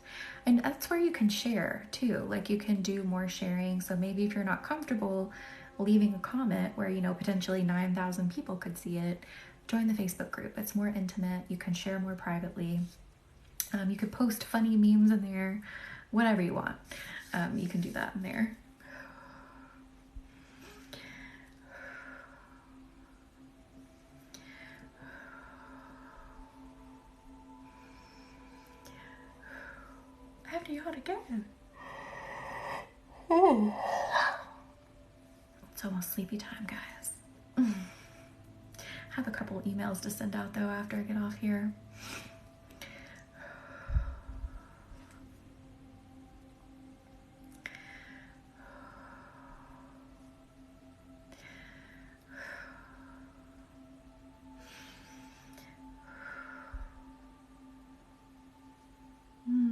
And that's where you can share too. Like you can do more sharing. So maybe if you're not comfortable leaving a comment where, you know, potentially 9,000 people could see it, join the Facebook group. It's more intimate. You can share more privately. You could post funny memes in there, whatever you want. You can do that in there. I have to yawn again. It's almost sleepy time, guys. Have a couple emails to send out though after I get off here.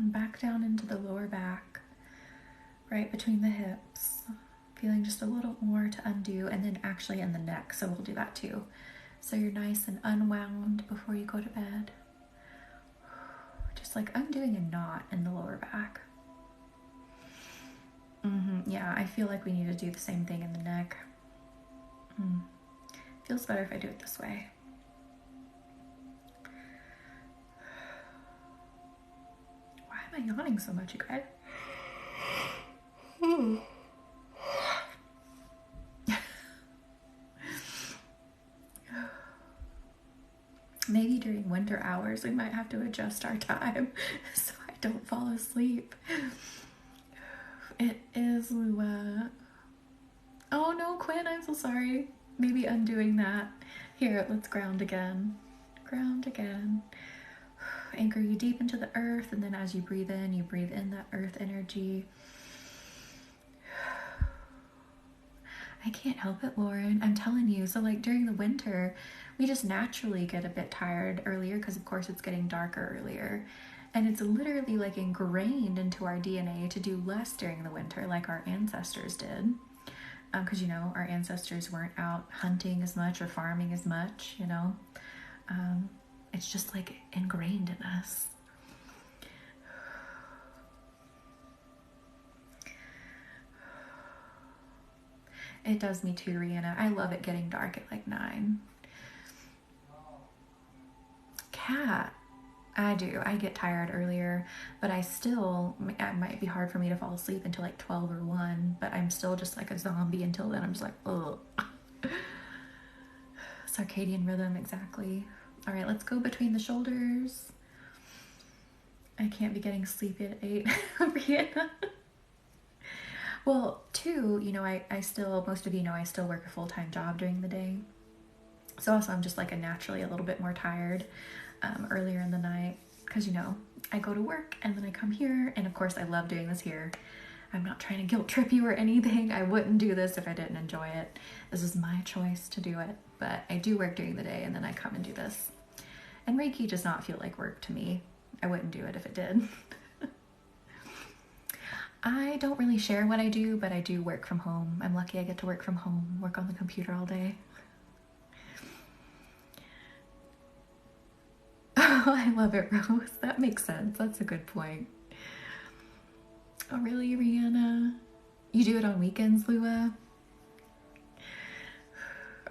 Back down into the lower back, right between the hips, feeling just a little more to undo, and then actually in the neck, so we'll do that too. So you're nice and unwound before you go to bed. Just like undoing a knot in the lower back. Yeah, I feel like we need to do the same thing in the neck. Feels better if I do it this way. Why am I yawning so much, you guys? Maybe during winter hours we might have to adjust our time so I don't fall asleep. It is Lua. Oh no, Quinn, I'm so sorry. Maybe undoing that. Here, let's ground again. Ground again. Anchor you deep into the earth, and then as you breathe in that earth energy. I can't help it, Lauren. I'm telling you. So like during the winter, we just naturally get a bit tired earlier because of course it's getting darker earlier. And it's literally like ingrained into our DNA to do less during the winter like our ancestors did. Because, you know, our ancestors weren't out hunting as much or farming as much, you know. It's just like ingrained in us. It does me too, Rihanna. I love it getting dark at like 9. Cat, I do. I get tired earlier, but it might be hard for me to fall asleep until like 12 or 1, but I'm still just like a zombie until then. I'm just like, ugh. Circadian rhythm, exactly. All right, let's go between the shoulders. I can't be getting sleepy at 8. Brianna. Well, two, I still, most of you know, I still work a full-time job during the day. So also I'm just like naturally a little bit more tired earlier in the night because, I go to work and then I come here. And of course I love doing this here. I'm not trying to guilt trip you or anything. I wouldn't do this if I didn't enjoy it. This is my choice to do it. But I do work during the day and then I come and do this. And Reiki does not feel like work to me. I wouldn't do it if it did. I don't really share what I do, but I do work from home. I'm lucky I get to work from home, work on the computer all day. Oh, I love it, Rose. That makes sense. That's a good point. Oh, really, Rihanna? You do it on weekends, Lua?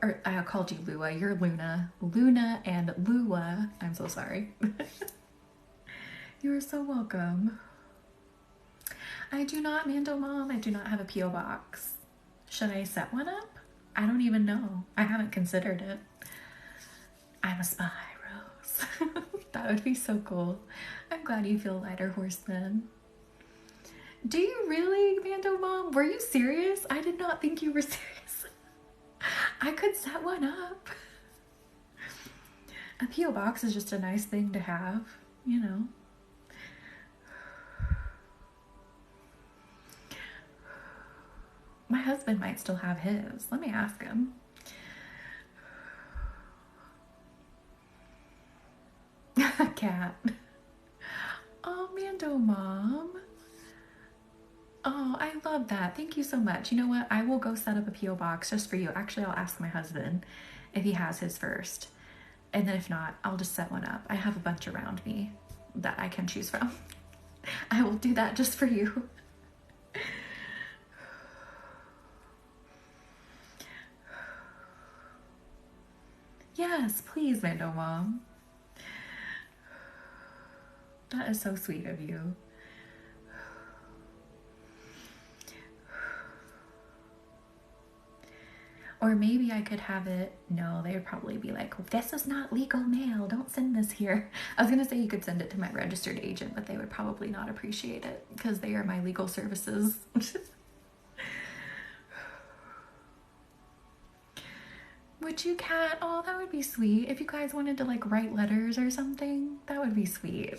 Or I called you Lua. You're Luna. Luna and Lua. I'm so sorry. You are so welcome. I do not, Mando Mom. I do not have a P.O. box. Should I set one up? I don't even know. I haven't considered it. I'm a spy, Rose. That would be so cool. I'm glad you feel lighter horse then. Do you really, Mando Mom? Were you serious? I did not think you were serious. I could set one up. A P.O. box is just a nice thing to have, My husband might still have his. Let me ask him. Cat. Oh, Mando Mom. Oh, I love that. Thank you so much. You know what? I will go set up a P.O. box just for you. Actually, I'll ask my husband if he has his first. And then if not, I'll just set one up. I have a bunch around me that I can choose from. I will do that just for you. Yes, please, Mando Mom. That is so sweet of you. Or maybe I could have it, no, they would probably be like, this is not legal mail, don't send this here. I was gonna say you could send it to my registered agent, but they would probably not appreciate it because they are my legal services. Would you, Cat? Oh, that would be sweet. If you guys wanted to like write letters or something, that would be sweet.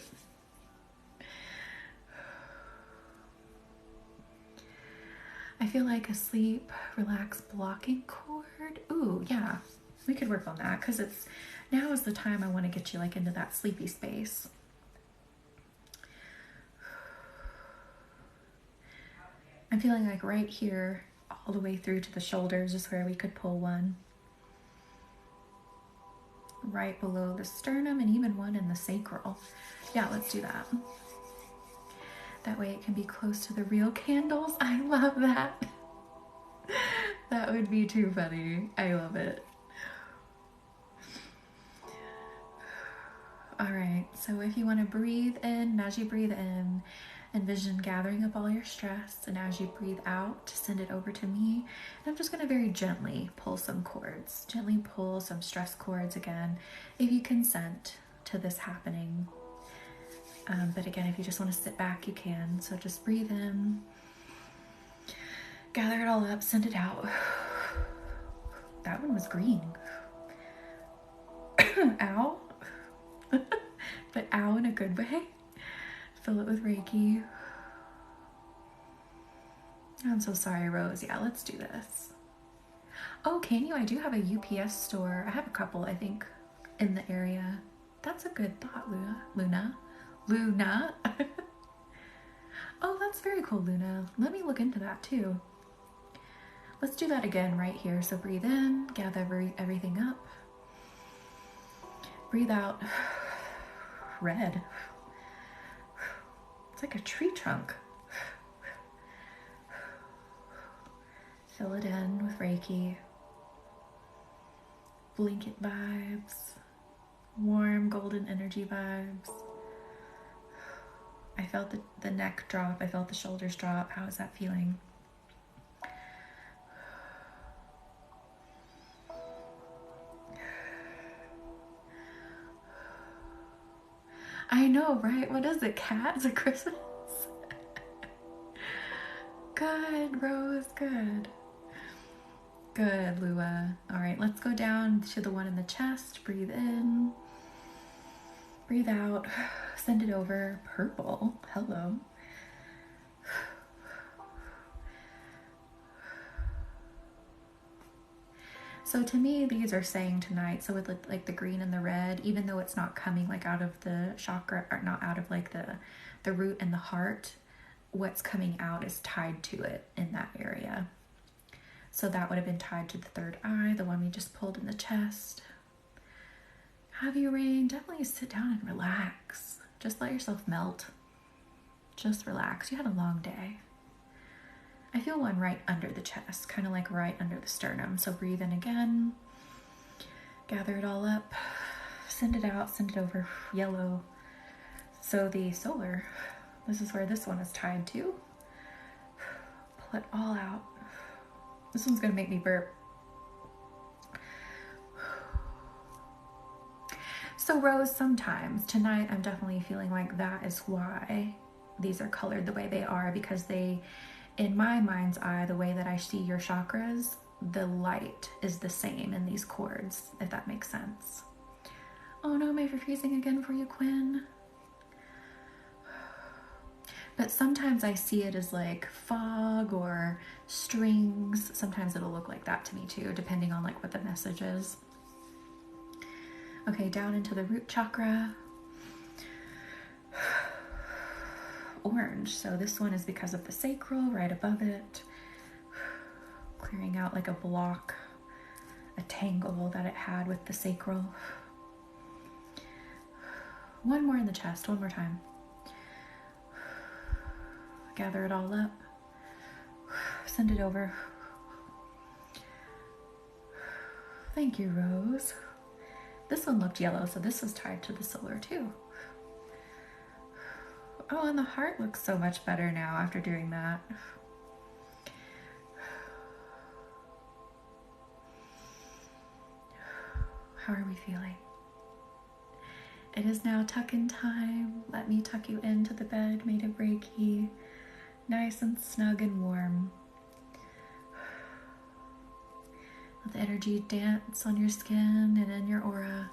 I feel like a sleep, relax, blocking cord. Ooh, yeah, we could work on that because now is the time I want to get you like into that sleepy space. I'm feeling like right here, all the way through to the shoulders is where we could pull one. Right below the sternum and even one in the sacral. Yeah, let's do that. That way it can be close to the real candles. I love that. That would be too funny. I love it. All right, so if you want to breathe in, and as you breathe in, envision gathering up all your stress, and as you breathe out, send it over to me. And I'm just going to very gently pull some cords. Gently pull some stress cords again, if you consent to this happening. But again, if you just want to sit back, you can. So just breathe in, gather it all up, send it out. That one was green. Ow. But ow in a good way. Fill it with Reiki. I'm so sorry, Rose. Yeah, let's do this. Oh, can you? I do have a UPS store. I have a couple, I think, in the area. That's a good thought, Luna. Oh, that's very cool, Luna. Let me look into that too. Let's do that again right here. So breathe in, gather everything up. Breathe out. Red. It's like a tree trunk. Fill it in with Reiki. Blanket vibes. Warm golden energy vibes. I felt the neck drop. I felt the shoulders drop. How is that feeling? I know, right? What is it? Cats at Christmas? Good, Rose. Good. Good, Lua. All right, let's go down to the one in the chest. Breathe in. Breathe out. Send it over. Purple. Hello. So to me, these are saying tonight, so with like the green and the red, even though it's not coming like out of the chakra, or not out of like the root and the heart, what's coming out is tied to it in that area. So that would have been tied to the third eye, the one we just pulled in the chest. Have you, Rain? Definitely sit down and relax. Just let yourself melt. Just relax. You had a long day. I feel one right under the chest, kind of like right under the sternum. So breathe in again. Gather it all up. Send it out. Send it over. Yellow. So the solar, this is where this one is tied to. Pull it all out. This one's going to make me burp. So Rose, sometimes tonight I'm definitely feeling like that is why these are colored the way they are, because they, in my mind's eye, the way that I see your chakras, the light is the same in these cords, if that makes sense. Oh no, am I freezing again for you, Quinn? But sometimes I see it as like fog or strings. Sometimes it'll look like that to me too, depending on like what the message is. Okay, down into the root chakra. Orange, so this one is because of the sacral right above it. Clearing out like a block, a tangle that it had with the sacral. One more in the chest, one more time. Gather it all up. Send it over. Thank you, Rose. This one looked yellow, so this was tied to the solar too. Oh, and the heart looks so much better now after doing that. How are we feeling? It is now tuck-in time. Let me tuck you into the bed made of Reiki. Nice and snug and warm. Let the energy dance on your skin and in your aura.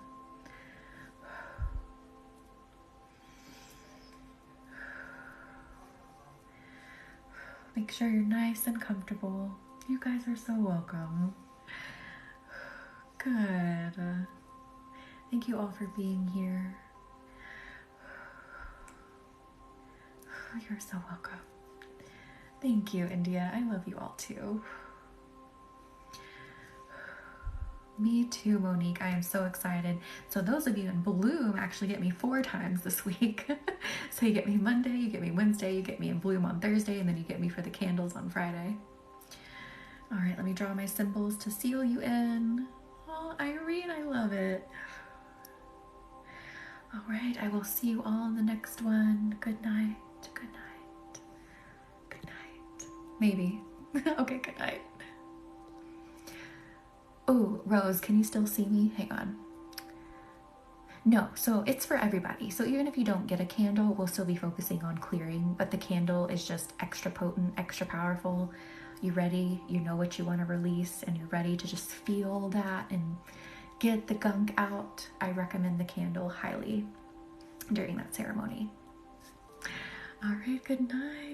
Make sure you're nice and comfortable. You guys are so welcome. Good. Thank you all for being here. You're so welcome. Thank you, India. I love you all too. Me too, Monique. I am so excited. So those of you in Bloom actually get me 4 times this week. So you get me Monday, you get me Wednesday, you get me in Bloom on Thursday, and then you get me for the candles on Friday. All right, let me draw my symbols to seal you in. Oh, Irene, I love it. All right, I will see you all in the next one. Good night. Good night. Good night. Maybe. Okay, good night. Oh, Rose, can you still see me? Hang on. No, so it's for everybody. So even if you don't get a candle, we'll still be focusing on clearing, but the candle is just extra potent, extra powerful. You ready? You know what you want to release, and you're ready to just feel that and get the gunk out. I recommend the candle highly during that ceremony. All right, good night.